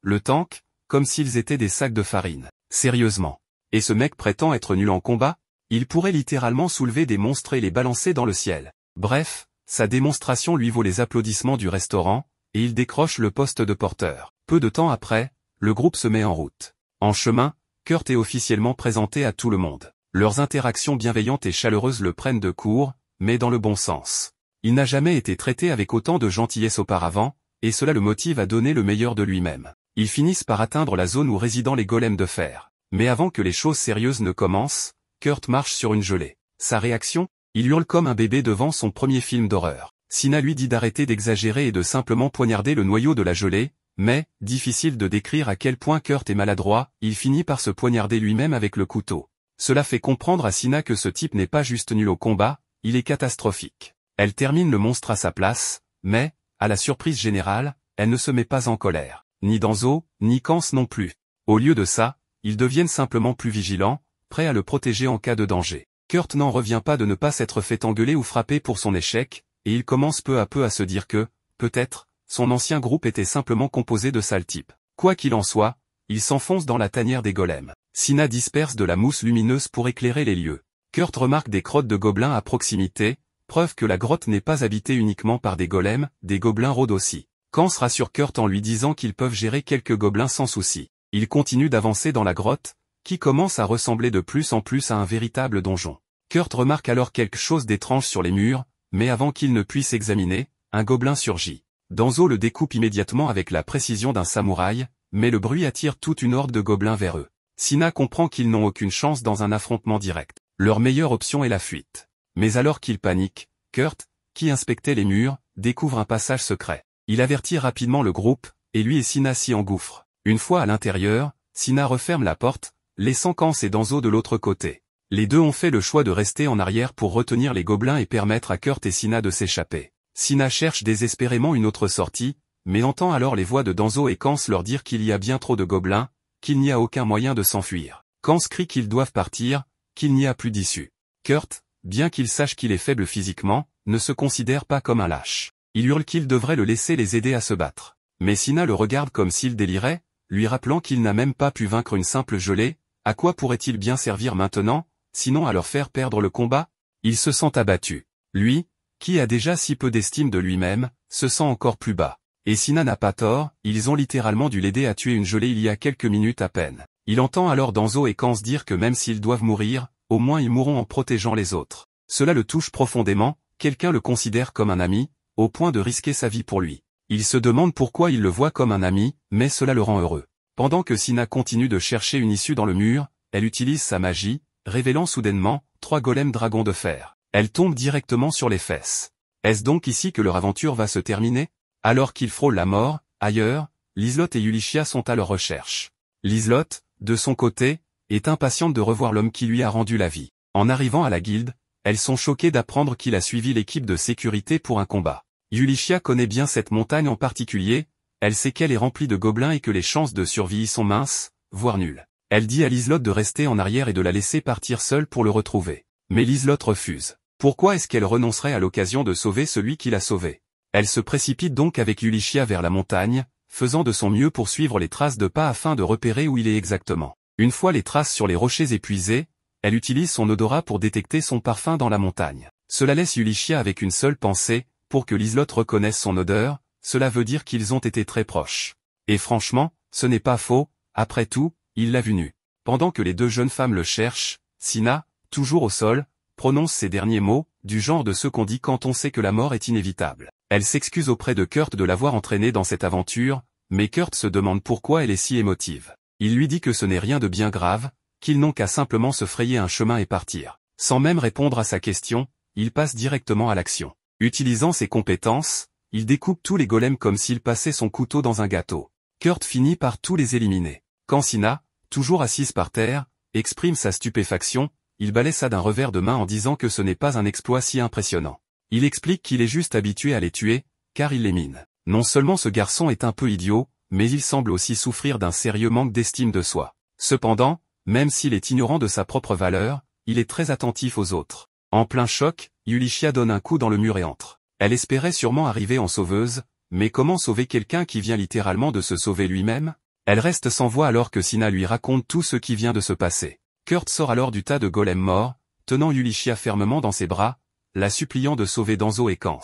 le tank, comme s'ils étaient des sacs de farine. Sérieusement. Et ce mec prétend être nul en combat? Il pourrait littéralement soulever des monstres et les balancer dans le ciel. Bref, sa démonstration lui vaut les applaudissements du restaurant, et il décroche le poste de porteur. Peu de temps après, le groupe se met en route. En chemin, Kurt est officiellement présenté à tout le monde. Leurs interactions bienveillantes et chaleureuses le prennent de court, mais dans le bon sens. Il n'a jamais été traité avec autant de gentillesse auparavant, et cela le motive à donner le meilleur de lui-même. Ils finissent par atteindre la zone où résident les golems de fer. Mais avant que les choses sérieuses ne commencent, Kurt marche sur une gelée. Sa réaction? Il hurle comme un bébé devant son premier film d'horreur. Sina lui dit d'arrêter d'exagérer et de simplement poignarder le noyau de la gelée, mais, difficile de décrire à quel point Kurt est maladroit, il finit par se poignarder lui-même avec le couteau. Cela fait comprendre à Sina que ce type n'est pas juste nul au combat, il est catastrophique. Elle termine le monstre à sa place, mais, à la surprise générale, elle ne se met pas en colère. Ni Danzo, ni Kans non plus. Au lieu de ça, ils deviennent simplement plus vigilants, prêts à le protéger en cas de danger. Kurt n'en revient pas de ne pas s'être fait engueuler ou frapper pour son échec, et il commence peu à peu à se dire que, peut-être, son ancien groupe était simplement composé de sales types. Quoi qu'il en soit, il s'enfonce dans la tanière des golems. Sina disperse de la mousse lumineuse pour éclairer les lieux. Kurt remarque des crottes de gobelins à proximité, preuve que la grotte n'est pas habitée uniquement par des golems, des gobelins rôdent aussi. Kans rassure Kurt en lui disant qu'ils peuvent gérer quelques gobelins sans souci. Il continue d'avancer dans la grotte, qui commence à ressembler de plus en plus à un véritable donjon. Kurt remarque alors quelque chose d'étrange sur les murs, mais avant qu'il ne puisse examiner, un gobelin surgit. Danzo le découpe immédiatement avec la précision d'un samouraï, mais le bruit attire toute une horde de gobelins vers eux. Sina comprend qu'ils n'ont aucune chance dans un affrontement direct. Leur meilleure option est la fuite. Mais alors qu'il panique, Kurt, qui inspectait les murs, découvre un passage secret. Il avertit rapidement le groupe, et lui et Sina s'y engouffrent. Une fois à l'intérieur, Sina referme la porte, laissant Kans et Danzo de l'autre côté. Les deux ont fait le choix de rester en arrière pour retenir les gobelins et permettre à Kurt et Sina de s'échapper. Sina cherche désespérément une autre sortie, mais entend alors les voix de Danzo et Kans leur dire qu'il y a bien trop de gobelins, qu'il n'y a aucun moyen de s'enfuir. Kans crie qu'ils doivent partir, qu'il n'y a plus d'issue. Kurt, bien qu'il sache qu'il est faible physiquement, ne se considère pas comme un lâche. Il hurle qu'il devrait le laisser les aider à se battre. Mais Sina le regarde comme s'il délirait, lui rappelant qu'il n'a même pas pu vaincre une simple gelée, à quoi pourrait-il bien servir maintenant, sinon à leur faire perdre le combat? Il se sent abattu. Lui, qui a déjà si peu d'estime de lui-même, se sent encore plus bas. Et Sina n'a pas tort, ils ont littéralement dû l'aider à tuer une gelée il y a quelques minutes à peine. Il entend alors Danzo et Kans dire que même s'ils doivent mourir, au moins ils mourront en protégeant les autres. Cela le touche profondément, quelqu'un le considère comme un ami, au point de risquer sa vie pour lui. Il se demande pourquoi il le voit comme un ami, mais cela le rend heureux. Pendant que Sina continue de chercher une issue dans le mur, elle utilise sa magie, révélant soudainement 3 golems dragons de fer. Elle tombe directement sur les fesses. Est-ce donc ici que leur aventure va se terminer? Alors qu'ils frôlent la mort, ailleurs, Liselotte et Yulichia sont à leur recherche. Liselotte, de son côté, est impatiente de revoir l'homme qui lui a rendu la vie. En arrivant à la guilde, elles sont choquées d'apprendre qu'il a suivi l'équipe de sécurité pour un combat. Yulichia connaît bien cette montagne en particulier, elle sait qu'elle est remplie de gobelins et que les chances de survie y sont minces, voire nulles. Elle dit à Liselotte de rester en arrière et de la laisser partir seule pour le retrouver. Mais Liselotte refuse. Pourquoi est-ce qu'elle renoncerait à l'occasion de sauver celui qui l'a sauvée? Elle se précipite donc avec Yulichia vers la montagne, faisant de son mieux pour suivre les traces de pas afin de repérer où il est exactement. Une fois les traces sur les rochers épuisées, elle utilise son odorat pour détecter son parfum dans la montagne. Cela laisse Yulichia avec une seule pensée, pour que Liselotte reconnaisse son odeur, cela veut dire qu'ils ont été très proches. Et franchement, ce n'est pas faux, après tout, il l'a vu nu. Pendant que les deux jeunes femmes le cherchent, Sina, toujours au sol, prononce ces derniers mots, du genre de ceux qu'on dit quand on sait que la mort est inévitable. Elle s'excuse auprès de Kurt de l'avoir entraînée dans cette aventure, mais Kurt se demande pourquoi elle est si émotive. Il lui dit que ce n'est rien de bien grave, qu'ils n'ont qu'à simplement se frayer un chemin et partir. Sans même répondre à sa question, il passe directement à l'action. Utilisant ses compétences, il découpe tous les golems comme s'il passait son couteau dans un gâteau. Kurt finit par tous les éliminer. Quand Sina, toujours assise par terre, exprime sa stupéfaction, il balaie ça d'un revers de main en disant que ce n'est pas un exploit si impressionnant. Il explique qu'il est juste habitué à les tuer, car il les mine. Non seulement ce garçon est un peu idiot, mais il semble aussi souffrir d'un sérieux manque d'estime de soi. Cependant, même s'il est ignorant de sa propre valeur, il est très attentif aux autres. En plein choc, Yulichia donne un coup dans le mur et entre. Elle espérait sûrement arriver en sauveuse, mais comment sauver quelqu'un qui vient littéralement de se sauver lui-même? Elle reste sans voix alors que Sina lui raconte tout ce qui vient de se passer. Kurt sort alors du tas de golems morts, tenant Yulichia fermement dans ses bras, la suppliant de sauver Danzo et Kans.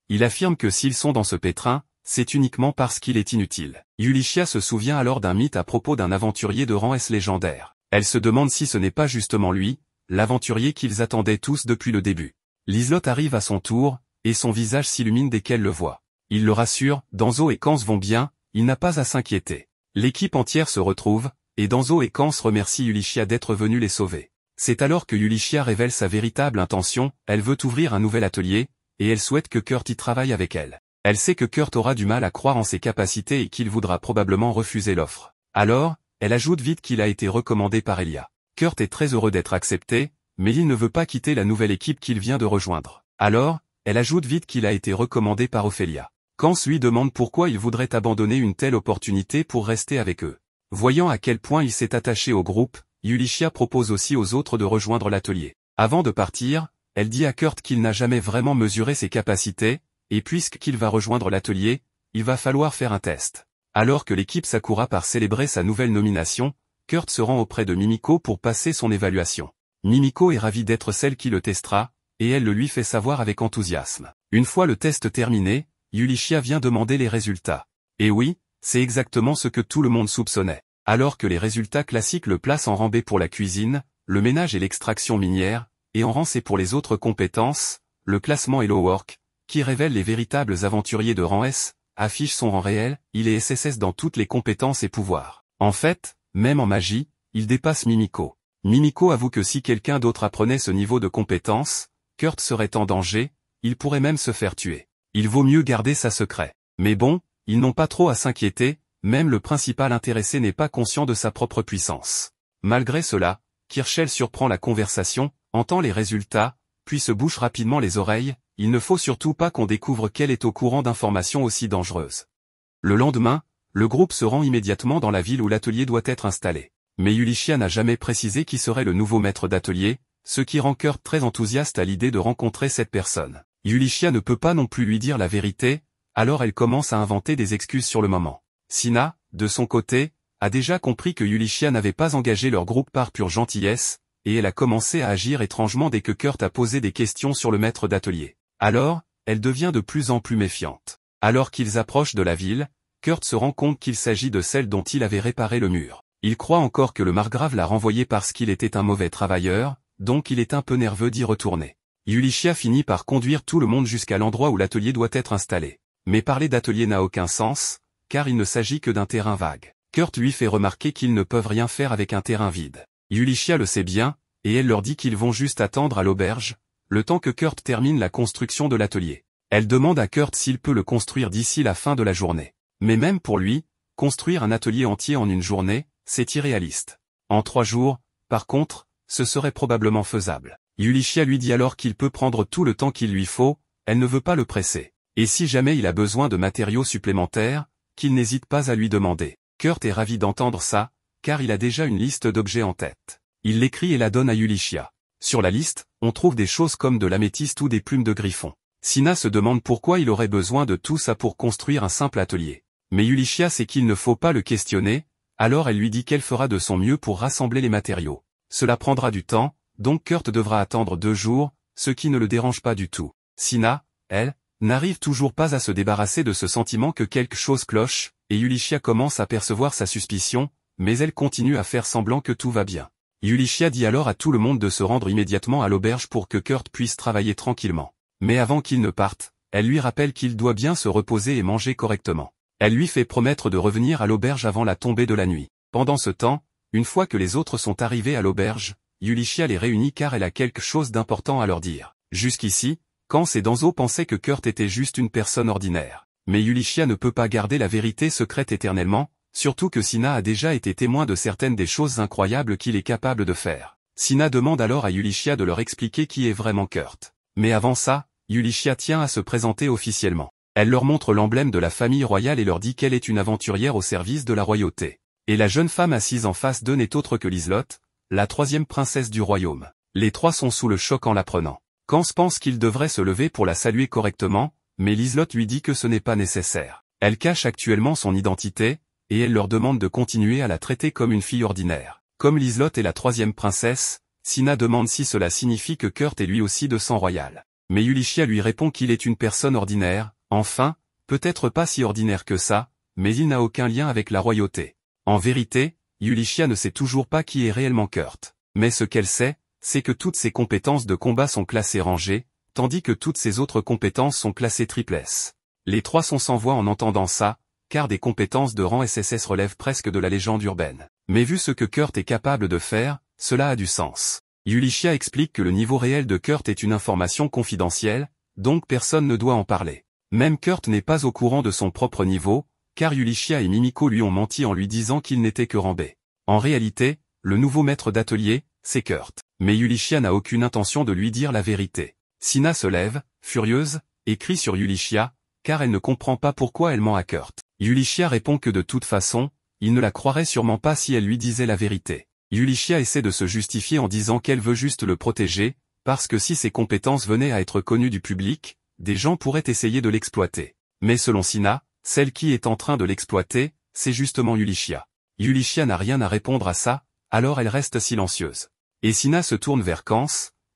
Il affirme que s'ils sont dans ce pétrin, c'est uniquement parce qu'il est inutile. Yulichia se souvient alors d'un mythe à propos d'un aventurier de rang S légendaire. Elle se demande si ce n'est pas justement lui, l'aventurier qu'ils attendaient tous depuis le début. Liselotte arrive à son tour, et son visage s'illumine dès qu'elle le voit. Il le rassure, Danzo et Kans vont bien, il n'a pas à s'inquiéter. L'équipe entière se retrouve, et Danzo et Kans remercient Yulichia d'être venus les sauver. C'est alors que Yulichia révèle sa véritable intention, elle veut ouvrir un nouvel atelier, et elle souhaite que Kurt y travaille avec elle. Elle sait que Kurt aura du mal à croire en ses capacités et qu'il voudra probablement refuser l'offre. Alors, elle ajoute vite qu'il a été recommandé par Elia. Kurt est très heureux d'être accepté, mais il ne veut pas quitter la nouvelle équipe qu'il vient de rejoindre. Alors, elle ajoute vite qu'il a été recommandé par Ophelia. Kans lui demande pourquoi il voudrait abandonner une telle opportunité pour rester avec eux. Voyant à quel point il s'est attaché au groupe, Yulichia propose aussi aux autres de rejoindre l'atelier. Avant de partir, elle dit à Kurt qu'il n'a jamais vraiment mesuré ses capacités, et puisqu'il va rejoindre l'atelier, il va falloir faire un test. Alors que l'équipe Sakura part célébrer sa nouvelle nomination, Kurt se rend auprès de Mimiko pour passer son évaluation. Mimiko est ravie d'être celle qui le testera, et elle le lui fait savoir avec enthousiasme. Une fois le test terminé, Yulichia vient demander les résultats. Et oui, c'est exactement ce que tout le monde soupçonnait. Alors que les résultats classiques le placent en rang B pour la cuisine, le ménage et l'extraction minière, et en rang C pour les autres compétences, le classement Hello Work, qui révèle les véritables aventuriers de rang S, affiche son rang réel, il est SSS dans toutes les compétences et pouvoirs. En fait, même en magie, il dépasse Mimiko. Mimiko avoue que si quelqu'un d'autre apprenait ce niveau de compétence, Kurt serait en danger, il pourrait même se faire tuer. Il vaut mieux garder ça secret. Mais bon, ils n'ont pas trop à s'inquiéter, même le principal intéressé n'est pas conscient de sa propre puissance. Malgré cela, Kirchel surprend la conversation, entend les résultats, puis se bouche rapidement les oreilles, il ne faut surtout pas qu'on découvre qu'elle est au courant d'informations aussi dangereuses. Le lendemain, le groupe se rend immédiatement dans la ville où l'atelier doit être installé. Mais Yulichia n'a jamais précisé qui serait le nouveau maître d'atelier, ce qui rend Kurt très enthousiaste à l'idée de rencontrer cette personne. Yulichia ne peut pas non plus lui dire la vérité, alors elle commence à inventer des excuses sur le moment. Sina, de son côté, a déjà compris que Yulichia n'avait pas engagé leur groupe par pure gentillesse, et elle a commencé à agir étrangement dès que Kurt a posé des questions sur le maître d'atelier. Alors, elle devient de plus en plus méfiante. Alors qu'ils approchent de la ville, Kurt se rend compte qu'il s'agit de celle dont il avait réparé le mur. Il croit encore que le margrave l'a renvoyé parce qu'il était un mauvais travailleur, donc il est un peu nerveux d'y retourner. Yulichia finit par conduire tout le monde jusqu'à l'endroit où l'atelier doit être installé. Mais parler d'atelier n'a aucun sens, car il ne s'agit que d'un terrain vague. Kurt lui fait remarquer qu'ils ne peuvent rien faire avec un terrain vide. Yulichia le sait bien, et elle leur dit qu'ils vont juste attendre à l'auberge, le temps que Kurt termine la construction de l'atelier. Elle demande à Kurt s'il peut le construire d'ici la fin de la journée. Mais même pour lui, construire un atelier entier en une journée, c'est irréaliste. En 3 jours, par contre, ce serait probablement faisable. Yulichia lui dit alors qu'il peut prendre tout le temps qu'il lui faut, elle ne veut pas le presser. Et si jamais il a besoin de matériaux supplémentaires, qu'il n'hésite pas à lui demander. Kurt est ravi d'entendre ça, car il a déjà une liste d'objets en tête. Il l'écrit et la donne à Yulichia. Sur la liste, on trouve des choses comme de l'améthyste ou des plumes de griffon. Sina se demande pourquoi il aurait besoin de tout ça pour construire un simple atelier. Mais Yulichia sait qu'il ne faut pas le questionner, alors elle lui dit qu'elle fera de son mieux pour rassembler les matériaux. Cela prendra du temps, donc Kurt devra attendre 2 jours, ce qui ne le dérange pas du tout. Sina, elle, n'arrive toujours pas à se débarrasser de ce sentiment que quelque chose cloche, et Yulichia commence à percevoir sa suspicion, mais elle continue à faire semblant que tout va bien. Yulichia dit alors à tout le monde de se rendre immédiatement à l'auberge pour que Kurt puisse travailler tranquillement. Mais avant qu'il ne parte, elle lui rappelle qu'il doit bien se reposer et manger correctement. Elle lui fait promettre de revenir à l'auberge avant la tombée de la nuit. Pendant ce temps, une fois que les autres sont arrivés à l'auberge, Yulichia les réunit car elle a quelque chose d'important à leur dire. Jusqu'ici, Kans et Danzo pensaient que Kurt était juste une personne ordinaire. Mais Yulichia ne peut pas garder la vérité secrète éternellement, surtout que Sina a déjà été témoin de certaines des choses incroyables qu'il est capable de faire. Sina demande alors à Yulichia de leur expliquer qui est vraiment Kurt. Mais avant ça, Yulichia tient à se présenter officiellement. Elle leur montre l'emblème de la famille royale et leur dit qu'elle est une aventurière au service de la royauté. Et la jeune femme assise en face d'eux n'est autre que Liselotte, la 3e princesse du royaume. Les 3 sont sous le choc en l'apprenant. Kans pense qu'il devrait se lever pour la saluer correctement, mais Liselotte lui dit que ce n'est pas nécessaire. Elle cache actuellement son identité, et elle leur demande de continuer à la traiter comme une fille ordinaire. Comme Liselotte est la 3e princesse, Sina demande si cela signifie que Kurt est lui aussi de sang royal. Mais Yulichia lui répond qu'il est une personne ordinaire, enfin, peut-être pas si ordinaire que ça, mais il n'a aucun lien avec la royauté. En vérité, Yulichia ne sait toujours pas qui est réellement Kurt. Mais ce qu'elle sait, c'est que toutes ses compétences de combat sont classées rangées, tandis que toutes ses autres compétences sont classées triple S. Les 3 sont sans voix en entendant ça, car des compétences de rang SSS relèvent presque de la légende urbaine. Mais vu ce que Kurt est capable de faire, cela a du sens. Yulichia explique que le niveau réel de Kurt est une information confidentielle, donc personne ne doit en parler. Même Kurt n'est pas au courant de son propre niveau, car Yulichia et Mimiko lui ont menti en lui disant qu'il n'était que rang B. En réalité, le nouveau maître d'atelier, c'est Kurt. Mais Yulichia n'a aucune intention de lui dire la vérité. Sina se lève, furieuse, et crie sur Yulichia, car elle ne comprend pas pourquoi elle ment à Kurt. Yulichia répond que de toute façon, il ne la croirait sûrement pas si elle lui disait la vérité. Yulichia essaie de se justifier en disant qu'elle veut juste le protéger, parce que si ses compétences venaient à être connues du public, des gens pourraient essayer de l'exploiter. Mais selon Sina, celle qui est en train de l'exploiter, c'est justement Yulichia. Yulichia n'a rien à répondre à ça, alors elle reste silencieuse. Et Sina se tourne vers Kans,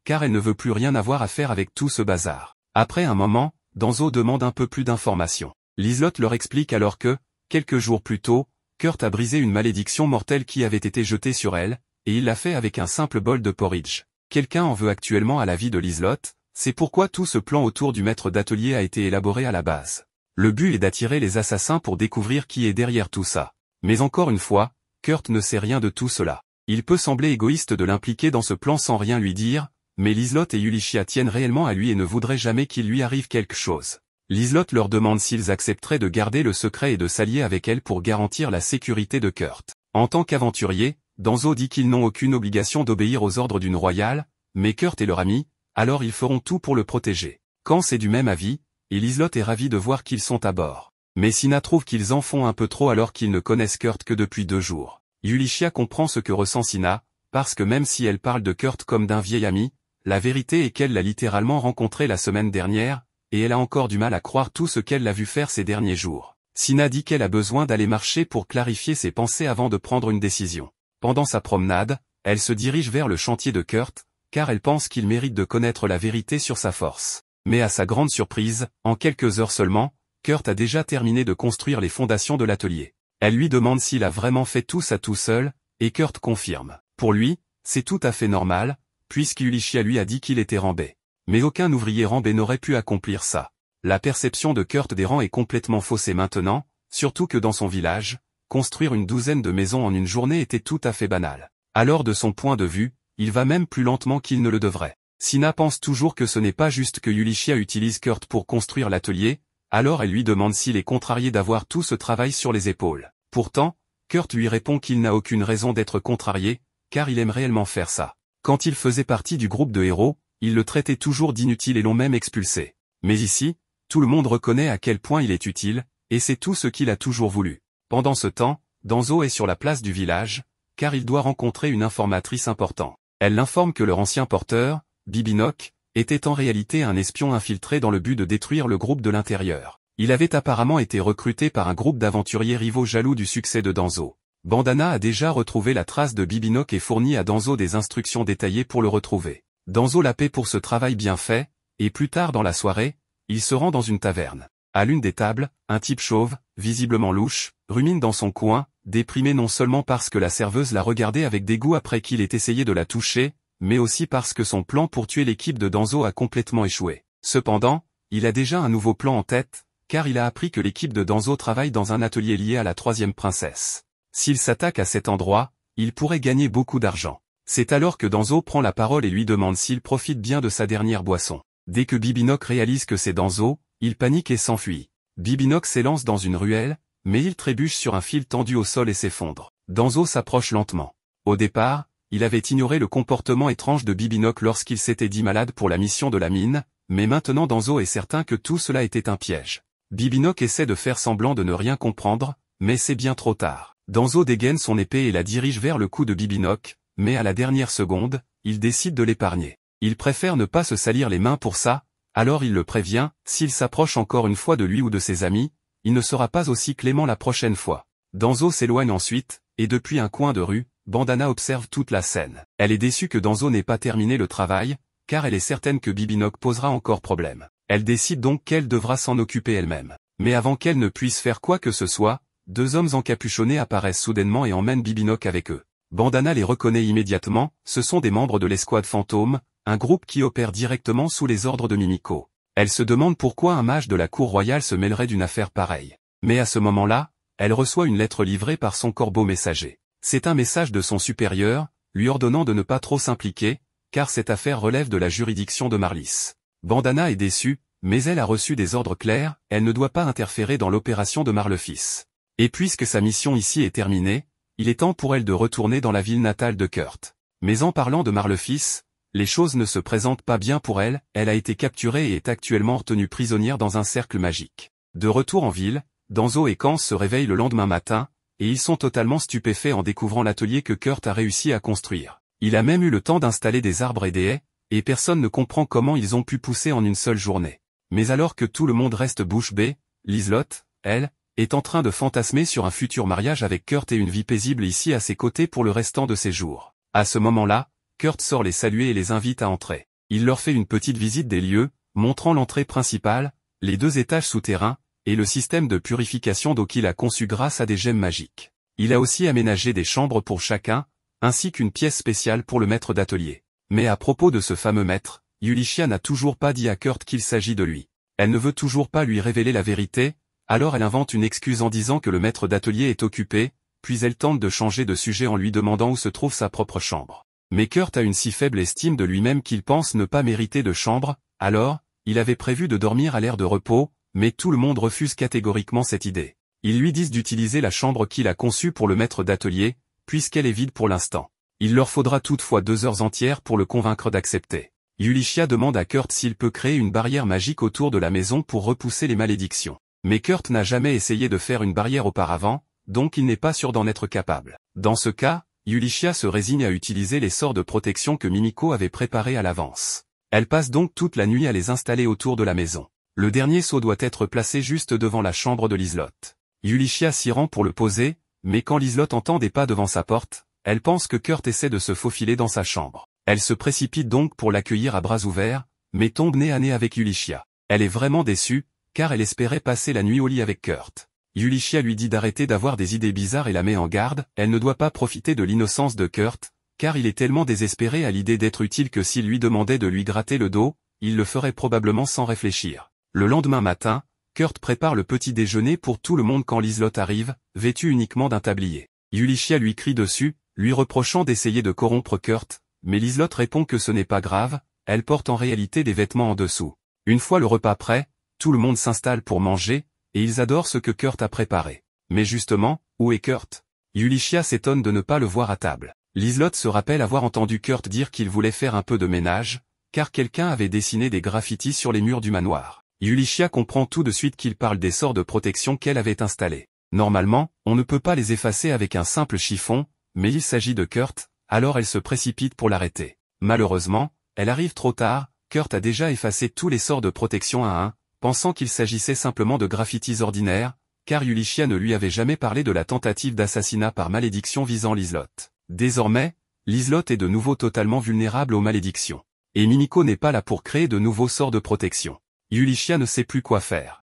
car elle ne veut plus rien avoir à faire avec tout ce bazar. Après un moment, Danzo demande un peu plus d'informations. Liselotte leur explique alors que, quelques jours plus tôt, Kurt a brisé une malédiction mortelle qui avait été jetée sur elle, et il l'a fait avec un simple bol de porridge. Quelqu'un en veut actuellement à la vie de Liselotte, c'est pourquoi tout ce plan autour du maître d'atelier a été élaboré à la base. Le but est d'attirer les assassins pour découvrir qui est derrière tout ça. Mais encore une fois, Kurt ne sait rien de tout cela. Il peut sembler égoïste de l'impliquer dans ce plan sans rien lui dire, mais Liselotte et Yulichia tiennent réellement à lui et ne voudraient jamais qu'il lui arrive quelque chose. Liselotte leur demande s'ils accepteraient de garder le secret et de s'allier avec elle pour garantir la sécurité de Kurt. En tant qu'aventurier, Danzo dit qu'ils n'ont aucune obligation d'obéir aux ordres d'une royale, mais Kurt est leur ami, alors ils feront tout pour le protéger. Kans est du même avis, et Liselotte est ravie de voir qu'ils sont à bord. Mais Sina trouve qu'ils en font un peu trop alors qu'ils ne connaissent Kurt que depuis 2 jours. Yulichia comprend ce que ressent Sina, parce que même si elle parle de Kurt comme d'un vieil ami, la vérité est qu'elle l'a littéralement rencontré la semaine dernière, et elle a encore du mal à croire tout ce qu'elle l'a vu faire ces derniers jours. Sina dit qu'elle a besoin d'aller marcher pour clarifier ses pensées avant de prendre une décision. Pendant sa promenade, elle se dirige vers le chantier de Kurt, car elle pense qu'il mérite de connaître la vérité sur sa force. Mais à sa grande surprise, en quelques heures seulement, Kurt a déjà terminé de construire les fondations de l'atelier. Elle lui demande s'il a vraiment fait tout ça tout seul, et Kurt confirme. Pour lui, c'est tout à fait normal, puisque Yulichia lui a dit qu'il était rambé. Mais aucun ouvrier rambé n'aurait pu accomplir ça. La perception de Kurt des rangs est complètement faussée maintenant, surtout que dans son village, construire une douzaine de maisons en une journée était tout à fait banal. Alors de son point de vue, il va même plus lentement qu'il ne le devrait. Sina pense toujours que ce n'est pas juste que Yulichia utilise Kurt pour construire l'atelier, alors elle lui demande s'il est contrarié d'avoir tout ce travail sur les épaules. Pourtant, Kurt lui répond qu'il n'a aucune raison d'être contrarié, car il aime réellement faire ça. Quand il faisait partie du groupe de héros, ils le traitaient toujours d'inutile et l'ont même expulsé. Mais ici, tout le monde reconnaît à quel point il est utile, et c'est tout ce qu'il a toujours voulu. Pendant ce temps, Danzo est sur la place du village, car il doit rencontrer une informatrice importante. Elle l'informe que leur ancien porteur, Bibinoc, était en réalité un espion infiltré dans le but de détruire le groupe de l'intérieur. Il avait apparemment été recruté par un groupe d'aventuriers rivaux jaloux du succès de Danzo. Bandana a déjà retrouvé la trace de Bibinoc et fourni à Danzo des instructions détaillées pour le retrouver. Danzo la paie pour ce travail bien fait, et plus tard dans la soirée, il se rend dans une taverne. À l'une des tables, un type chauve, visiblement louche, rumine dans son coin, déprimé non seulement parce que la serveuse l'a regardé avec dégoût après qu'il ait essayé de la toucher, mais aussi parce que son plan pour tuer l'équipe de Danzo a complètement échoué. Cependant, il a déjà un nouveau plan en tête, car il a appris que l'équipe de Danzo travaille dans un atelier lié à la 3e princesse. S'il s'attaque à cet endroit, il pourrait gagner beaucoup d'argent. C'est alors que Danzo prend la parole et lui demande s'il profite bien de sa dernière boisson. Dès que Bibinoc réalise que c'est Danzo, il panique et s'enfuit. Bibinoc s'élance dans une ruelle, mais il trébuche sur un fil tendu au sol et s'effondre. Danzo s'approche lentement. Au départ, il avait ignoré le comportement étrange de Bibinoc lorsqu'il s'était dit malade pour la mission de la mine, mais maintenant Danzo est certain que tout cela était un piège. Bibinoc essaie de faire semblant de ne rien comprendre, mais c'est bien trop tard. Danzo dégaine son épée et la dirige vers le cou de Bibinoc, mais à la dernière seconde, il décide de l'épargner. Il préfère ne pas se salir les mains pour ça, alors il le prévient, s'il s'approche encore une fois de lui ou de ses amis, il ne sera pas aussi clément la prochaine fois. Danzo s'éloigne ensuite, et depuis un coin de rue, Bandana observe toute la scène. Elle est déçue que Danzo n'ait pas terminé le travail, car elle est certaine que Bibinoc posera encore problème. Elle décide donc qu'elle devra s'en occuper elle-même. Mais avant qu'elle ne puisse faire quoi que ce soit, 2 hommes encapuchonnés apparaissent soudainement et emmènent Bibinoc avec eux. Bandana les reconnaît immédiatement, ce sont des membres de l'escouade fantôme, un groupe qui opère directement sous les ordres de Mimiko. Elle se demande pourquoi un mage de la cour royale se mêlerait d'une affaire pareille. Mais à ce moment-là, elle reçoit une lettre livrée par son corbeau messager. C'est un message de son supérieur, lui ordonnant de ne pas trop s'impliquer, car cette affaire relève de la juridiction de Marlis. Bandana est déçue, mais elle a reçu des ordres clairs, elle ne doit pas interférer dans l'opération de Marlefils. Et puisque sa mission ici est terminée, il est temps pour elle de retourner dans la ville natale de Kurt. Mais en parlant de Marlefis, les choses ne se présentent pas bien pour elle, elle a été capturée et est actuellement retenue prisonnière dans un cercle magique. De retour en ville, Danzo et Kans se réveillent le lendemain matin, et ils sont totalement stupéfaits en découvrant l'atelier que Kurt a réussi à construire. Il a même eu le temps d'installer des arbres et des haies, et personne ne comprend comment ils ont pu pousser en une seule journée. Mais alors que tout le monde reste bouche bée, Liselotte, elle, est en train de fantasmer sur un futur mariage avec Kurt et une vie paisible ici à ses côtés pour le restant de ses jours. À ce moment-là, Kurt sort les saluer et les invite à entrer. Il leur fait une petite visite des lieux, montrant l'entrée principale, les 2 étages souterrains, et le système de purification d'eau qu'il a conçu grâce à des gemmes magiques. Il a aussi aménagé des chambres pour chacun, ainsi qu'une pièce spéciale pour le maître d'atelier. Mais à propos de ce fameux maître, Yulichia n'a toujours pas dit à Kurt qu'il s'agit de lui. Elle ne veut toujours pas lui révéler la vérité, alors elle invente une excuse en disant que le maître d'atelier est occupé, puis elle tente de changer de sujet en lui demandant où se trouve sa propre chambre. Mais Kurt a une si faible estime de lui-même qu'il pense ne pas mériter de chambre, alors, il avait prévu de dormir à l'air de repos, mais tout le monde refuse catégoriquement cette idée. Ils lui disent d'utiliser la chambre qu'il a conçue pour le maître d'atelier, puisqu'elle est vide pour l'instant. Il leur faudra toutefois 2 heures entières pour le convaincre d'accepter. Yulichia demande à Kurt s'il peut créer une barrière magique autour de la maison pour repousser les malédictions. Mais Kurt n'a jamais essayé de faire une barrière auparavant, donc il n'est pas sûr d'en être capable. Dans ce cas, Yulichia se résigne à utiliser les sorts de protection que Mimiko avait préparés à l'avance. Elle passe donc toute la nuit à les installer autour de la maison. Le dernier seau doit être placé juste devant la chambre de Liselotte. Yulichia s'y rend pour le poser, mais quand Liselotte entend des pas devant sa porte, elle pense que Kurt essaie de se faufiler dans sa chambre. Elle se précipite donc pour l'accueillir à bras ouverts, mais tombe nez à nez avec Yulichia. Elle est vraiment déçue, car elle espérait passer la nuit au lit avec Kurt. Yulichia lui dit d'arrêter d'avoir des idées bizarres et la met en garde, elle ne doit pas profiter de l'innocence de Kurt, car il est tellement désespéré à l'idée d'être utile que s'il lui demandait de lui gratter le dos, il le ferait probablement sans réfléchir. Le lendemain matin, Kurt prépare le petit déjeuner pour tout le monde quand Liselotte arrive, vêtue uniquement d'un tablier. Yulichia lui crie dessus, lui reprochant d'essayer de corrompre Kurt, mais Liselotte répond que ce n'est pas grave, elle porte en réalité des vêtements en dessous. Une fois le repas prêt, tout le monde s'installe pour manger, et ils adorent ce que Kurt a préparé. Mais justement, où est Kurt? Yulichia s'étonne de ne pas le voir à table. Liselotte se rappelle avoir entendu Kurt dire qu'il voulait faire un peu de ménage, car quelqu'un avait dessiné des graffitis sur les murs du manoir. Yulichia comprend tout de suite qu'il parle des sorts de protection qu'elle avait installés. Normalement, on ne peut pas les effacer avec un simple chiffon, mais il s'agit de Kurt, alors elle se précipite pour l'arrêter. Malheureusement, elle arrive trop tard, Kurt a déjà effacé tous les sorts de protection à un, pensant qu'il s'agissait simplement de graffitis ordinaires, car Yulichia ne lui avait jamais parlé de la tentative d'assassinat par malédiction visant Liselotte. Désormais, Liselotte est de nouveau totalement vulnérable aux malédictions. Et Mimiko n'est pas là pour créer de nouveaux sorts de protection. Yulichia ne sait plus quoi faire.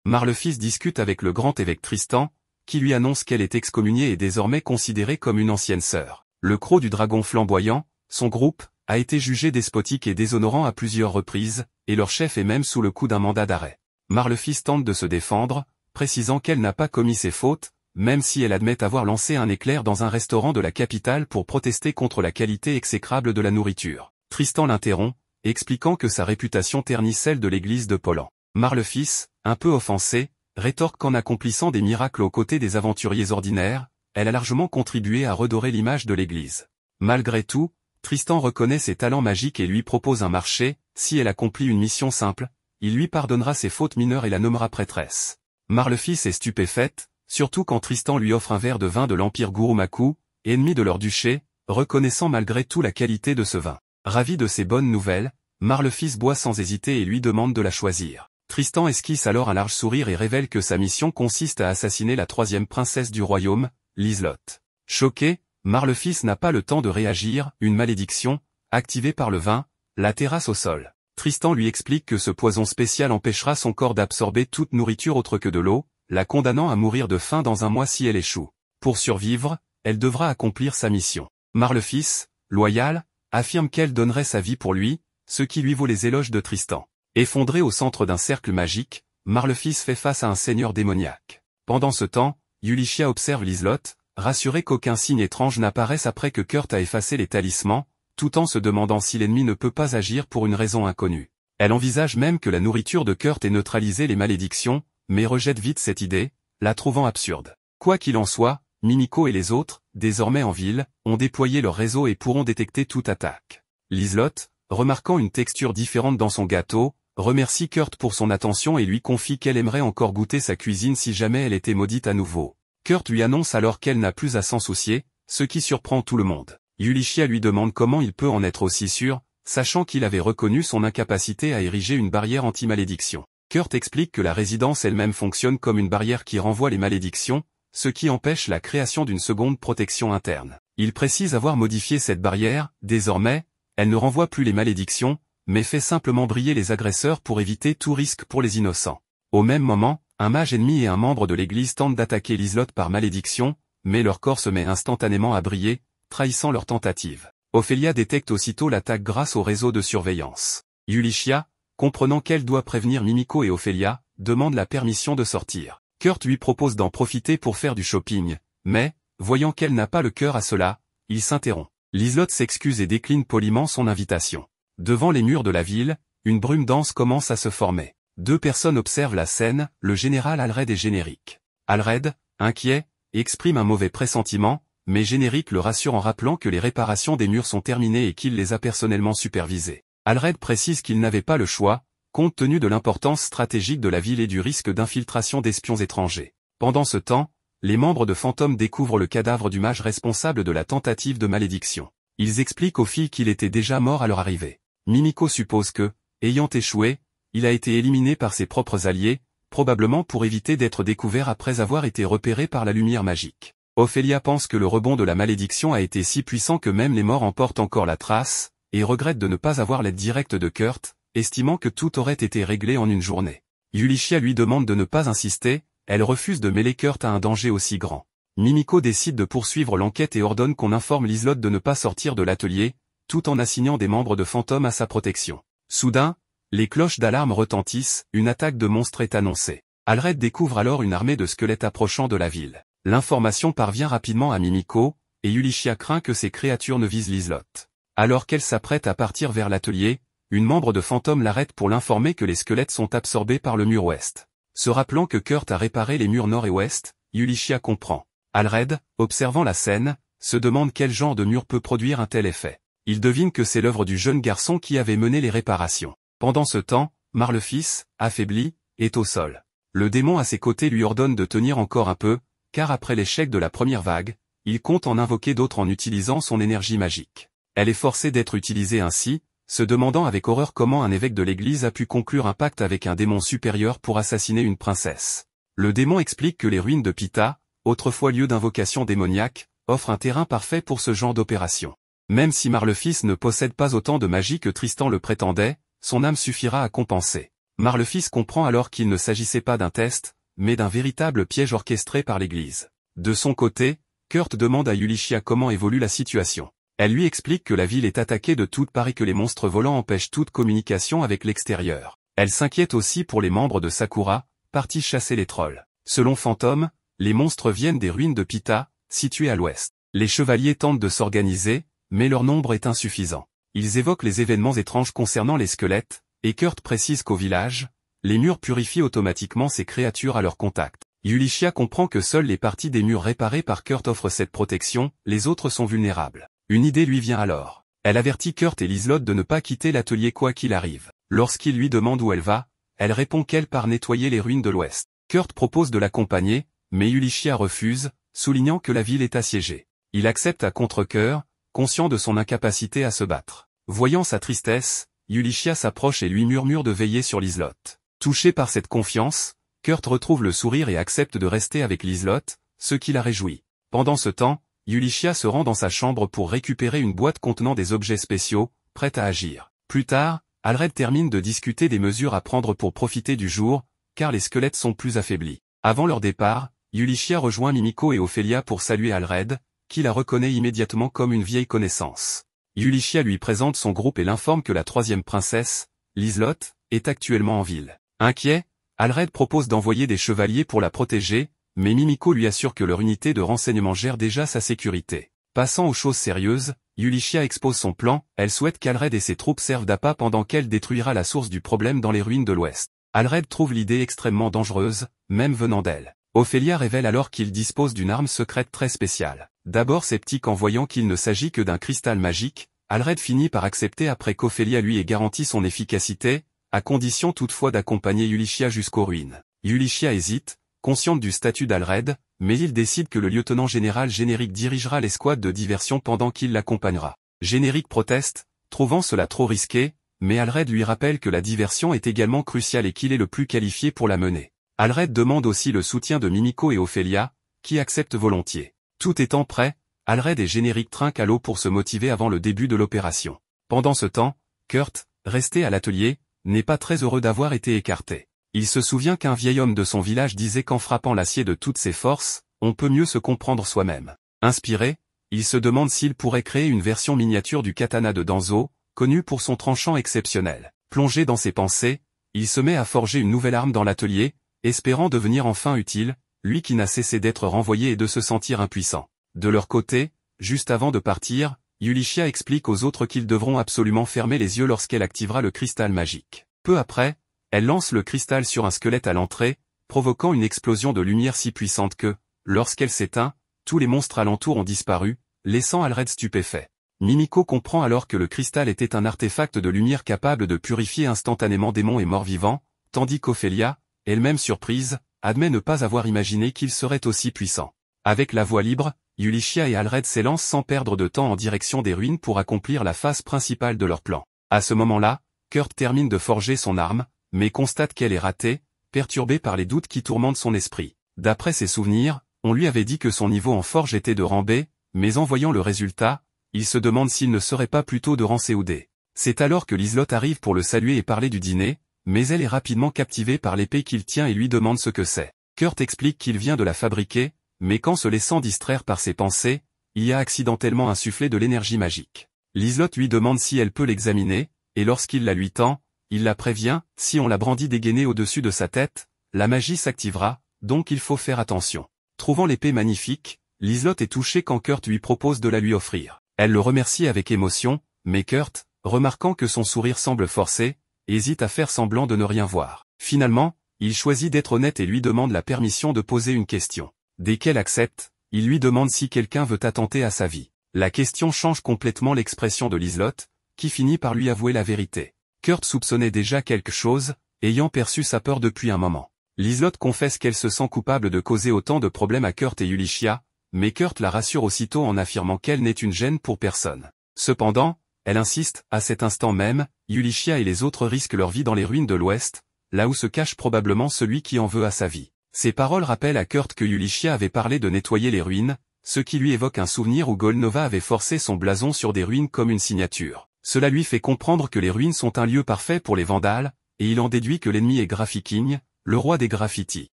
Marlefis discute avec le grand évêque Tristan, qui lui annonce qu'elle est excommuniée et désormais considérée comme une ancienne sœur. Le Croc du Dragon Flamboyant, son groupe, a été jugé despotique et déshonorant à plusieurs reprises, et leur chef est même sous le coup d'un mandat d'arrêt. Marlefis tente de se défendre, précisant qu'elle n'a pas commis ses fautes, même si elle admet avoir lancé un éclair dans un restaurant de la capitale pour protester contre la qualité exécrable de la nourriture. Tristan l'interrompt, expliquant que sa réputation ternit celle de l'église de Polan. Marlefis, un peu offensé, rétorque qu'en accomplissant des miracles aux côtés des aventuriers ordinaires, elle a largement contribué à redorer l'image de l'église. Malgré tout, Tristan reconnaît ses talents magiques et lui propose un marché, si elle accomplit une mission simple, il lui pardonnera ses fautes mineures et la nommera prêtresse. Marlefis est stupéfaite, surtout quand Tristan lui offre un verre de vin de l'Empire Gurumaku, ennemi de leur duché, reconnaissant malgré tout la qualité de ce vin. Ravi de ces bonnes nouvelles, Marlefis boit sans hésiter et lui demande de la choisir. Tristan esquisse alors un large sourire et révèle que sa mission consiste à assassiner la 3e princesse du royaume, Liselotte. Choqué, Marlefis n'a pas le temps de réagir, une malédiction, activée par le vin, la terrasse au sol. Tristan lui explique que ce poison spécial empêchera son corps d'absorber toute nourriture autre que de l'eau, la condamnant à mourir de faim dans un mois si elle échoue. Pour survivre, elle devra accomplir sa mission. Marlefis, loyal, affirme qu'elle donnerait sa vie pour lui, ce qui lui vaut les éloges de Tristan. Effondré au centre d'un cercle magique, Marlefis fait face à un seigneur démoniaque. Pendant ce temps, Yulichia observe Liselotte, rassurée qu'aucun signe étrange n'apparaisse après que Kurt a effacé les talismans, tout en se demandant si l'ennemi ne peut pas agir pour une raison inconnue. Elle envisage même que la nourriture de Kurt ait neutralisé les malédictions, mais rejette vite cette idée, la trouvant absurde. Quoi qu'il en soit, Mimiko et les autres, désormais en ville, ont déployé leur réseau et pourront détecter toute attaque. Liselotte, remarquant une texture différente dans son gâteau, remercie Kurt pour son attention et lui confie qu'elle aimerait encore goûter sa cuisine si jamais elle était maudite à nouveau. Kurt lui annonce alors qu'elle n'a plus à s'en soucier, ce qui surprend tout le monde. Yulichia lui demande comment il peut en être aussi sûr, sachant qu'il avait reconnu son incapacité à ériger une barrière anti-malédiction. Kurt explique que la résidence elle-même fonctionne comme une barrière qui renvoie les malédictions, ce qui empêche la création d'une seconde protection interne. Il précise avoir modifié cette barrière, désormais, elle ne renvoie plus les malédictions, mais fait simplement briller les agresseurs pour éviter tout risque pour les innocents. Au même moment, un mage ennemi et un membre de l'église tentent d'attaquer Liselotte par malédiction, mais leur corps se met instantanément à briller, trahissant leur tentative. Ophélia détecte aussitôt l'attaque grâce au réseau de surveillance. Yulichia, comprenant qu'elle doit prévenir Mimiko et Ophélia, demande la permission de sortir. Kurt lui propose d'en profiter pour faire du shopping, mais, voyant qu'elle n'a pas le cœur à cela, il s'interrompt. Liselotte s'excuse et décline poliment son invitation. Devant les murs de la ville, une brume dense commence à se former. Deux personnes observent la scène, le général Alred et Générique. Alred, inquiet, exprime un mauvais pressentiment, mais Générique le rassure en rappelant que les réparations des murs sont terminées et qu'il les a personnellement supervisées. Alred précise qu'il n'avait pas le choix, compte tenu de l'importance stratégique de la ville et du risque d'infiltration d'espions étrangers. Pendant ce temps, les membres de Fantôme découvrent le cadavre du mage responsable de la tentative de malédiction. Ils expliquent aux filles qu'il était déjà mort à leur arrivée. Mimiko suppose que, ayant échoué, il a été éliminé par ses propres alliés, probablement pour éviter d'être découvert après avoir été repéré par la lumière magique. Ophélia pense que le rebond de la malédiction a été si puissant que même les morts en portent encore la trace, et regrette de ne pas avoir l'aide directe de Kurt, estimant que tout aurait été réglé en une journée. Yulichia lui demande de ne pas insister, elle refuse de mêler Kurt à un danger aussi grand. Mimiko décide de poursuivre l'enquête et ordonne qu'on informe Liselotte de ne pas sortir de l'atelier, tout en assignant des membres de Fantôme à sa protection. Soudain, les cloches d'alarme retentissent, une attaque de monstres est annoncée. Alred découvre alors une armée de squelettes approchant de la ville. L'information parvient rapidement à Mimiko, et Yulichia craint que ces créatures ne visent Liselotte. Alors qu'elle s'apprête à partir vers l'atelier, une membre de Fantôme l'arrête pour l'informer que les squelettes sont absorbés par le mur ouest. Se rappelant que Kurt a réparé les murs nord et ouest, Yulichia comprend. Alred, observant la scène, se demande quel genre de mur peut produire un tel effet. Il devine que c'est l'œuvre du jeune garçon qui avait mené les réparations. Pendant ce temps, Marlefils, affaibli, est au sol. Le démon à ses côtés lui ordonne de tenir encore un peu, car après l'échec de la première vague, il compte en invoquer d'autres en utilisant son énergie magique. Elle est forcée d'être utilisée ainsi, se demandant avec horreur comment un évêque de l'église a pu conclure un pacte avec un démon supérieur pour assassiner une princesse. Le démon explique que les ruines de Pita, autrefois lieu d'invocation démoniaque, offrent un terrain parfait pour ce genre d'opération. Même si Marlefils ne possède pas autant de magie que Tristan le prétendait, son âme suffira à compenser. Marlefils comprend alors qu'il ne s'agissait pas d'un test, mais d'un véritable piège orchestré par l'église. De son côté, Kurt demande à Yulichia comment évolue la situation. Elle lui explique que la ville est attaquée de toutes parts et que les monstres volants empêchent toute communication avec l'extérieur. Elle s'inquiète aussi pour les membres de Sakura, partis chasser les trolls. Selon Fantôme, les monstres viennent des ruines de Pita, situées à l'ouest. Les chevaliers tentent de s'organiser, mais leur nombre est insuffisant. Ils évoquent les événements étranges concernant les squelettes, et Kurt précise qu'au village, les murs purifient automatiquement ces créatures à leur contact. Yulichia comprend que seules les parties des murs réparées par Kurt offrent cette protection, les autres sont vulnérables. Une idée lui vient alors. Elle avertit Kurt et Liselotte de ne pas quitter l'atelier quoi qu'il arrive. Lorsqu'il lui demande où elle va, elle répond qu'elle part nettoyer les ruines de l'ouest. Kurt propose de l'accompagner, mais Yulichia refuse, soulignant que la ville est assiégée. Il accepte à contre-cœur, conscient de son incapacité à se battre. Voyant sa tristesse, Yulichia s'approche et lui murmure de veiller sur Liselotte. Touché par cette confiance, Kurt retrouve le sourire et accepte de rester avec Liselotte, ce qui la réjouit. Pendant ce temps, Yulichia se rend dans sa chambre pour récupérer une boîte contenant des objets spéciaux, prête à agir. Plus tard, Alred termine de discuter des mesures à prendre pour profiter du jour, car les squelettes sont plus affaiblis. Avant leur départ, Yulichia rejoint Mimiko et Ophélia pour saluer Alred, qui la reconnaît immédiatement comme une vieille connaissance. Yulichia lui présente son groupe et l'informe que la troisième princesse, Liselotte, est actuellement en ville. Inquiet, Alred propose d'envoyer des chevaliers pour la protéger, mais Mimiko lui assure que leur unité de renseignement gère déjà sa sécurité. Passant aux choses sérieuses, Yulichia expose son plan, elle souhaite qu'Alred et ses troupes servent d'appât pendant qu'elle détruira la source du problème dans les ruines de l'ouest. Alred trouve l'idée extrêmement dangereuse, même venant d'elle. Ophélia révèle alors qu'il dispose d'une arme secrète très spéciale. D'abord sceptique en voyant qu'il ne s'agit que d'un cristal magique, Alred finit par accepter après qu'Ophélia lui ait garanti son efficacité, à condition toutefois d'accompagner Yulichia jusqu'aux ruines. Yulichia hésite, consciente du statut d'Alred, mais il décide que le lieutenant général Générique dirigera l'escouade de diversion pendant qu'il l'accompagnera. Générique proteste, trouvant cela trop risqué, mais Alred lui rappelle que la diversion est également cruciale et qu'il est le plus qualifié pour la mener. Alred demande aussi le soutien de Mimiko et Ophélia, qui acceptent volontiers. Tout étant prêt, Alred et Générique trinquent à l'eau pour se motiver avant le début de l'opération. Pendant ce temps, Kurt, resté à l'atelier, n'est pas très heureux d'avoir été écarté. Il se souvient qu'un vieil homme de son village disait qu'en frappant l'acier de toutes ses forces, on peut mieux se comprendre soi-même. Inspiré, il se demande s'il pourrait créer une version miniature du katana de Danzo, connu pour son tranchant exceptionnel. Plongé dans ses pensées, il se met à forger une nouvelle arme dans l'atelier, espérant devenir enfin utile, lui qui n'a cessé d'être renvoyé et de se sentir impuissant. De leur côté, juste avant de partir, Yulichia explique aux autres qu'ils devront absolument fermer les yeux lorsqu'elle activera le cristal magique. Peu après, elle lance le cristal sur un squelette à l'entrée, provoquant une explosion de lumière si puissante que, lorsqu'elle s'éteint, tous les monstres alentours ont disparu, laissant Alred stupéfait. Mimiko comprend alors que le cristal était un artefact de lumière capable de purifier instantanément démons et morts vivants, tandis qu'Ophélia, elle-même surprise, admet ne pas avoir imaginé qu'il serait aussi puissant. Avec la voie libre, Yulichia et Alred s'élancent sans perdre de temps en direction des ruines pour accomplir la phase principale de leur plan. À ce moment-là, Kurt termine de forger son arme, mais constate qu'elle est ratée, perturbée par les doutes qui tourmentent son esprit. D'après ses souvenirs, on lui avait dit que son niveau en forge était de rang B, mais en voyant le résultat, il se demande s'il ne serait pas plutôt de rang C ou D. C'est alors que Liselotte arrive pour le saluer et parler du dîner, mais elle est rapidement captivée par l'épée qu'il tient et lui demande ce que c'est. Kurt explique qu'il vient de la fabriquer, mais qu'en se laissant distraire par ses pensées, il y a accidentellement insufflé de l'énergie magique. Liselotte lui demande si elle peut l'examiner, et lorsqu'il la lui tend, il la prévient, si on la brandit dégainée au-dessus de sa tête, la magie s'activera, donc il faut faire attention. Trouvant l'épée magnifique, Liselotte est touchée quand Kurt lui propose de la lui offrir. Elle le remercie avec émotion, mais Kurt, remarquant que son sourire semble forcé, hésite à faire semblant de ne rien voir. Finalement, il choisit d'être honnête et lui demande la permission de poser une question. Dès qu'elle accepte, il lui demande si quelqu'un veut attenter à sa vie. La question change complètement l'expression de Liselotte, qui finit par lui avouer la vérité. Kurt soupçonnait déjà quelque chose, ayant perçu sa peur depuis un moment. Liselotte confesse qu'elle se sent coupable de causer autant de problèmes à Kurt et Yulichia, mais Kurt la rassure aussitôt en affirmant qu'elle n'est une gêne pour personne. Cependant, elle insiste, à cet instant même, Yulichia et les autres risquent leur vie dans les ruines de l'Ouest, là où se cache probablement celui qui en veut à sa vie. Ces paroles rappellent à Kurt que Yulichia avait parlé de nettoyer les ruines, ce qui lui évoque un souvenir où Golnova avait forcé son blason sur des ruines comme une signature. Cela lui fait comprendre que les ruines sont un lieu parfait pour les vandales, et il en déduit que l'ennemi est Graffiking, le roi des graffitis.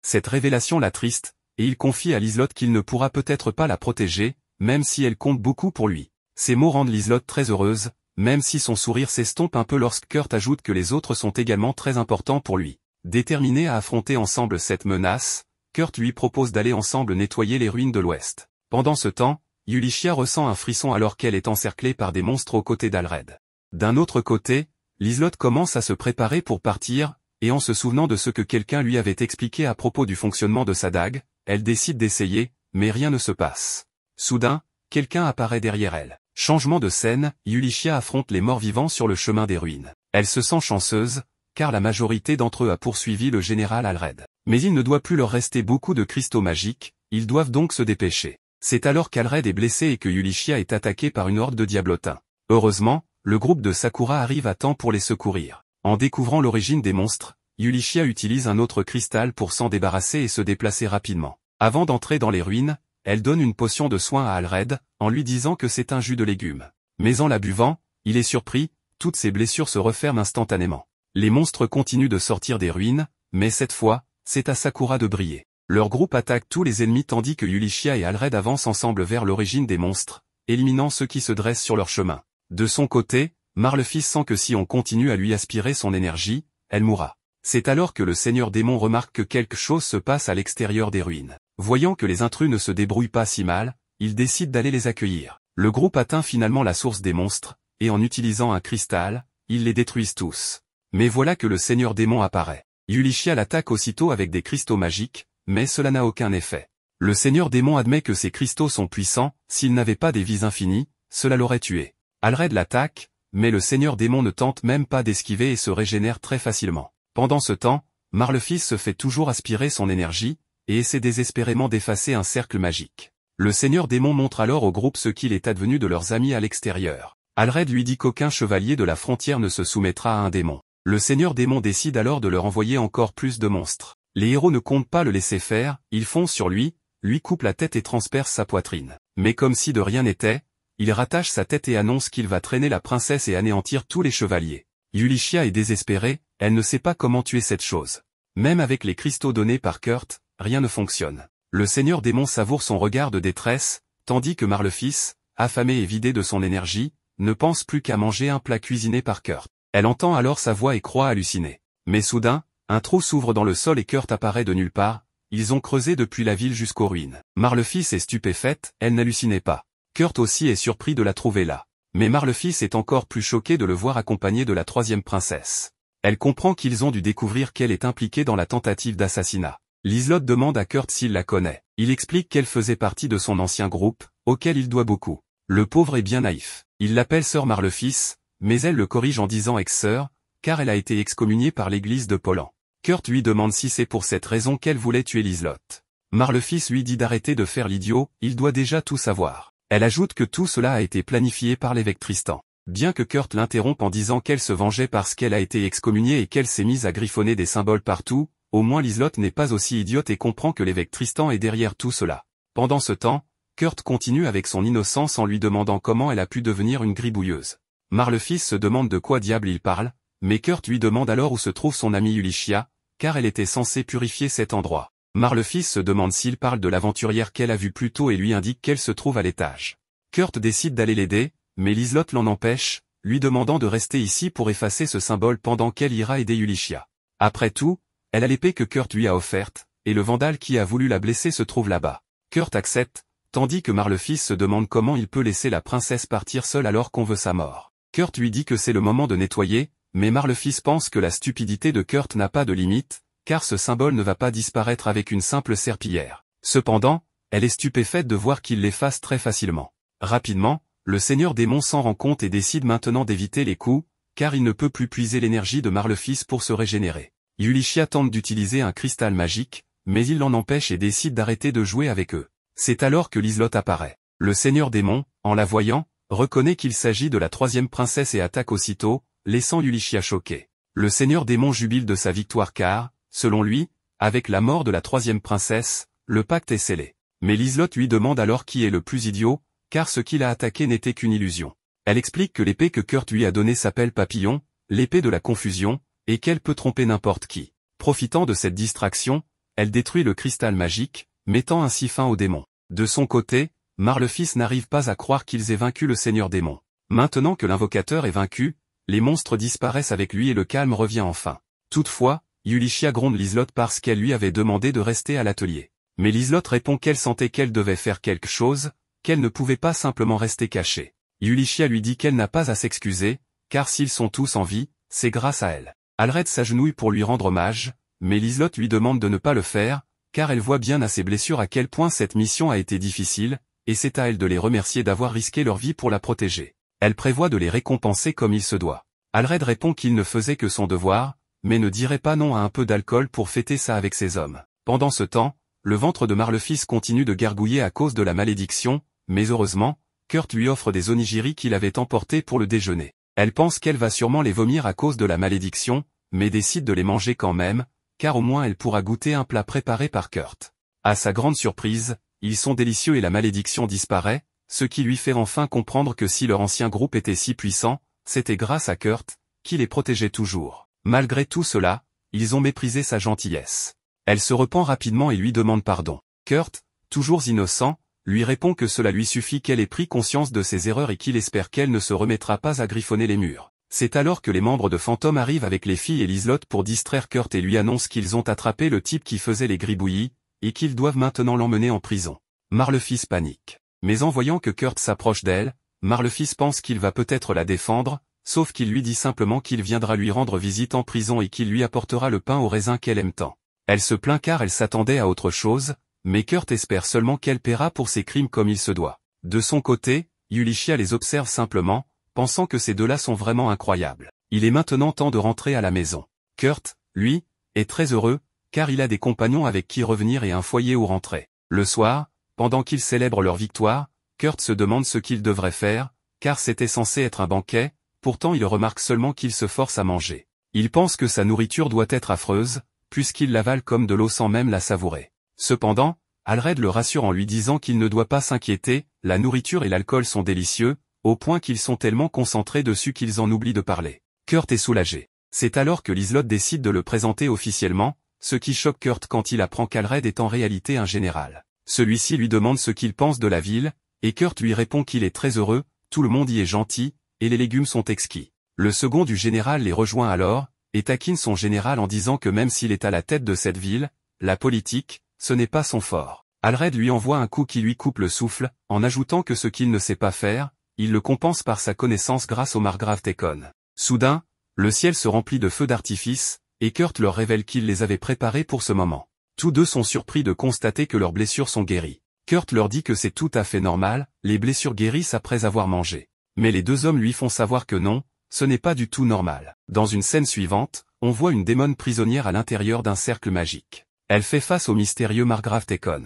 Cette révélation l'attriste, et il confie à Liselotte qu'il ne pourra peut-être pas la protéger, même si elle compte beaucoup pour lui. Ces mots rendent Liselotte très heureuse, même si son sourire s'estompe un peu lorsque Kurt ajoute que les autres sont également très importants pour lui. Déterminés à affronter ensemble cette menace, Kurt lui propose d'aller ensemble nettoyer les ruines de l'Ouest. Pendant ce temps, Yulichia ressent un frisson alors qu'elle est encerclée par des monstres aux côtés d'Alred. D'un autre côté, Liselotte commence à se préparer pour partir, et en se souvenant de ce que quelqu'un lui avait expliqué à propos du fonctionnement de sa dague, elle décide d'essayer, mais rien ne se passe. Soudain, quelqu'un apparaît derrière elle. Changement de scène, Yulichia affronte les morts-vivants sur le chemin des ruines. Elle se sent chanceuse, car la majorité d'entre eux a poursuivi le général Alred. Mais il ne doit plus leur rester beaucoup de cristaux magiques, ils doivent donc se dépêcher. C'est alors qu'Alred est blessé et que Yulichia est attaqué par une horde de diablotins. Heureusement, le groupe de Sakura arrive à temps pour les secourir. En découvrant l'origine des monstres, Yulichia utilise un autre cristal pour s'en débarrasser et se déplacer rapidement. Avant d'entrer dans les ruines, elle donne une potion de soin à Alred, en lui disant que c'est un jus de légumes. Mais en la buvant, il est surpris, toutes ses blessures se referment instantanément. Les monstres continuent de sortir des ruines, mais cette fois, c'est à Sakura de briller. Leur groupe attaque tous les ennemis tandis que Yulichia et Alred avancent ensemble vers l'origine des monstres, éliminant ceux qui se dressent sur leur chemin. De son côté, Marlefis sent que si on continue à lui aspirer son énergie, elle mourra. C'est alors que le seigneur démon remarque que quelque chose se passe à l'extérieur des ruines. Voyant que les intrus ne se débrouillent pas si mal, il décide d'aller les accueillir. Le groupe atteint finalement la source des monstres, et en utilisant un cristal, ils les détruisent tous. Mais voilà que le seigneur démon apparaît. Yulichia l'attaque aussitôt avec des cristaux magiques, mais cela n'a aucun effet. Le seigneur démon admet que ces cristaux sont puissants, s'ils n'avaient pas des vies infinies, cela l'aurait tué. Alred l'attaque, mais le seigneur démon ne tente même pas d'esquiver et se régénère très facilement. Pendant ce temps, Marlefils se fait toujours aspirer son énergie, et essaie désespérément d'effacer un cercle magique. Le seigneur démon montre alors au groupe ce qu'il est advenu de leurs amis à l'extérieur. Alred lui dit qu'aucun chevalier de la frontière ne se soumettra à un démon. Le seigneur démon décide alors de leur envoyer encore plus de monstres. Les héros ne comptent pas le laisser faire, ils foncent sur lui coupe la tête et transperce sa poitrine. Mais comme si de rien n'était, il rattache sa tête et annonce qu'il va traîner la princesse et anéantir tous les chevaliers. Yulichia est désespérée, elle ne sait pas comment tuer cette chose. Même avec les cristaux donnés par Kurt, rien ne fonctionne. Le seigneur démon savoure son regard de détresse, tandis que Marlefils, affamé et vidé de son énergie, ne pense plus qu'à manger un plat cuisiné par Kurt. Elle entend alors sa voix et croit halluciner. Mais soudain, un trou s'ouvre dans le sol et Kurt apparaît de nulle part. Ils ont creusé depuis la ville jusqu'aux ruines. Marlefils est stupéfaite, elle n'hallucinait pas. Kurt aussi est surpris de la trouver là. Mais Marlefils est encore plus choqué de le voir accompagné de la troisième princesse. Elle comprend qu'ils ont dû découvrir qu'elle est impliquée dans la tentative d'assassinat. Liselotte demande à Kurt s'il la connaît. Il explique qu'elle faisait partie de son ancien groupe, auquel il doit beaucoup. Le pauvre est bien naïf. Il l'appelle sœur Marlefils, mais elle le corrige en disant ex-sœur, car elle a été excommuniée par l'église de Polan. Kurt lui demande si c'est pour cette raison qu'elle voulait tuer Liselotte. Marlefils lui dit d'arrêter de faire l'idiot, il doit déjà tout savoir. Elle ajoute que tout cela a été planifié par l'évêque Tristan. Bien que Kurt l'interrompe en disant qu'elle se vengeait parce qu'elle a été excommuniée et qu'elle s'est mise à griffonner des symboles partout, au moins Liselotte n'est pas aussi idiote et comprend que l'évêque Tristan est derrière tout cela. Pendant ce temps, Kurt continue avec son innocence en lui demandant comment elle a pu devenir une gribouilleuse. Marlefils se demande de quoi diable il parle, mais Kurt lui demande alors où se trouve son amie Yulichia, car elle était censée purifier cet endroit. Marlefils se demande s'il parle de l'aventurière qu'elle a vue plus tôt et lui indique qu'elle se trouve à l'étage. Kurt décide d'aller l'aider, mais Liselotte l'en empêche, lui demandant de rester ici pour effacer ce symbole pendant qu'elle ira aider Yulichia. Après tout, elle a l'épée que Kurt lui a offerte, et le vandale qui a voulu la blesser se trouve là-bas. Kurt accepte, tandis que Marlefils se demande comment il peut laisser la princesse partir seule alors qu'on veut sa mort. Kurt lui dit que c'est le moment de nettoyer, mais Marlefils pense que la stupidité de Kurt n'a pas de limite, car ce symbole ne va pas disparaître avec une simple serpillière. Cependant, elle est stupéfaite de voir qu'il l'efface très facilement. Rapidement, le seigneur démon s'en rend compte et décide maintenant d'éviter les coups, car il ne peut plus puiser l'énergie de Marlefils pour se régénérer. Yulichia tente d'utiliser un cristal magique, mais il l'en empêche et décide d'arrêter de jouer avec eux. C'est alors que Liselotte apparaît. Le seigneur démon, en la voyant, reconnaît qu'il s'agit de la troisième princesse et attaque aussitôt, laissant Yulichia choquée. Le seigneur démon jubile de sa victoire car, selon lui, avec la mort de la troisième princesse, le pacte est scellé. Mais Liselotte lui demande alors qui est le plus idiot, car ce qu'il a attaqué n'était qu'une illusion. Elle explique que l'épée que Kurt lui a donnée s'appelle Papillon, l'épée de la confusion, et qu'elle peut tromper n'importe qui. Profitant de cette distraction, elle détruit le cristal magique, mettant ainsi fin au démon. De son côté, Marlefils n'arrive pas à croire qu'ils aient vaincu le seigneur démon. Maintenant que l'invocateur est vaincu, les monstres disparaissent avec lui et le calme revient enfin. Toutefois, Yulichia gronde Liselotte parce qu'elle lui avait demandé de rester à l'atelier. Mais Liselotte répond qu'elle sentait qu'elle devait faire quelque chose, qu'elle ne pouvait pas simplement rester cachée. Yulichia lui dit qu'elle n'a pas à s'excuser, car s'ils sont tous en vie, c'est grâce à elle. Alred s'agenouille pour lui rendre hommage, mais Liselotte lui demande de ne pas le faire, car elle voit bien à ses blessures à quel point cette mission a été difficile, et c'est à elle de les remercier d'avoir risqué leur vie pour la protéger. Elle prévoit de les récompenser comme il se doit. Alred répond qu'il ne faisait que son devoir, mais ne dirait pas non à un peu d'alcool pour fêter ça avec ses hommes. Pendant ce temps, le ventre de Marlefils continue de gargouiller à cause de la malédiction, mais heureusement, Kurt lui offre des onigiri qu'il avait emportés pour le déjeuner. Elle pense qu'elle va sûrement les vomir à cause de la malédiction, mais décide de les manger quand même, car au moins elle pourra goûter un plat préparé par Kurt. À sa grande surprise, ils sont délicieux et la malédiction disparaît, ce qui lui fait enfin comprendre que si leur ancien groupe était si puissant, c'était grâce à Kurt, qui les protégeait toujours. Malgré tout cela, ils ont méprisé sa gentillesse. Elle se repent rapidement et lui demande pardon. Kurt, toujours innocent, lui répond que cela lui suffit qu'elle ait pris conscience de ses erreurs et qu'il espère qu'elle ne se remettra pas à griffonner les murs. C'est alors que les membres de Fantôme arrivent avec les filles et Liselotte pour distraire Kurt et lui annoncent qu'ils ont attrapé le type qui faisait les gribouillis, et qu'ils doivent maintenant l'emmener en prison. Marlefils panique. Mais en voyant que Kurt s'approche d'elle, Marlefils pense qu'il va peut-être la défendre, sauf qu'il lui dit simplement qu'il viendra lui rendre visite en prison et qu'il lui apportera le pain au raisin qu'elle aime tant. Elle se plaint car elle s'attendait à autre chose, mais Kurt espère seulement qu'elle paiera pour ses crimes comme il se doit. De son côté, Yulichia les observe simplement, pensant que ces deux-là sont vraiment incroyables. Il est maintenant temps de rentrer à la maison. Kurt, lui, est très heureux, car il a des compagnons avec qui revenir et un foyer où rentrer. Le soir, pendant qu'ils célèbrent leur victoire, Kurt se demande ce qu'il devrait faire, car c'était censé être un banquet, pourtant il remarque seulement qu'il se force à manger. Il pense que sa nourriture doit être affreuse, puisqu'il l'avale comme de l'eau sans même la savourer. Cependant, Alred le rassure en lui disant qu'il ne doit pas s'inquiéter, la nourriture et l'alcool sont délicieux, au point qu'ils sont tellement concentrés dessus qu'ils en oublient de parler. Kurt est soulagé. C'est alors que Liselott décide de le présenter officiellement, ce qui choque Kurt quand il apprend qu'Alred est en réalité un général. Celui-ci lui demande ce qu'il pense de la ville, et Kurt lui répond qu'il est très heureux, tout le monde y est gentil, et les légumes sont exquis. Le second du général les rejoint alors, et taquine son général en disant que même s'il est à la tête de cette ville, la politique, ce n'est pas son fort. Alred lui envoie un coup qui lui coupe le souffle, en ajoutant que ce qu'il ne sait pas faire, il le compense par sa connaissance grâce au margrave Tekon. Soudain, le ciel se remplit de feux d'artifice, et Kurt leur révèle qu'il les avait préparés pour ce moment. Tous deux sont surpris de constater que leurs blessures sont guéries. Kurt leur dit que c'est tout à fait normal, les blessures guérissent après avoir mangé. Mais les deux hommes lui font savoir que non, ce n'est pas du tout normal. Dans une scène suivante, on voit une démone prisonnière à l'intérieur d'un cercle magique. Elle fait face au mystérieux margrave Tekon.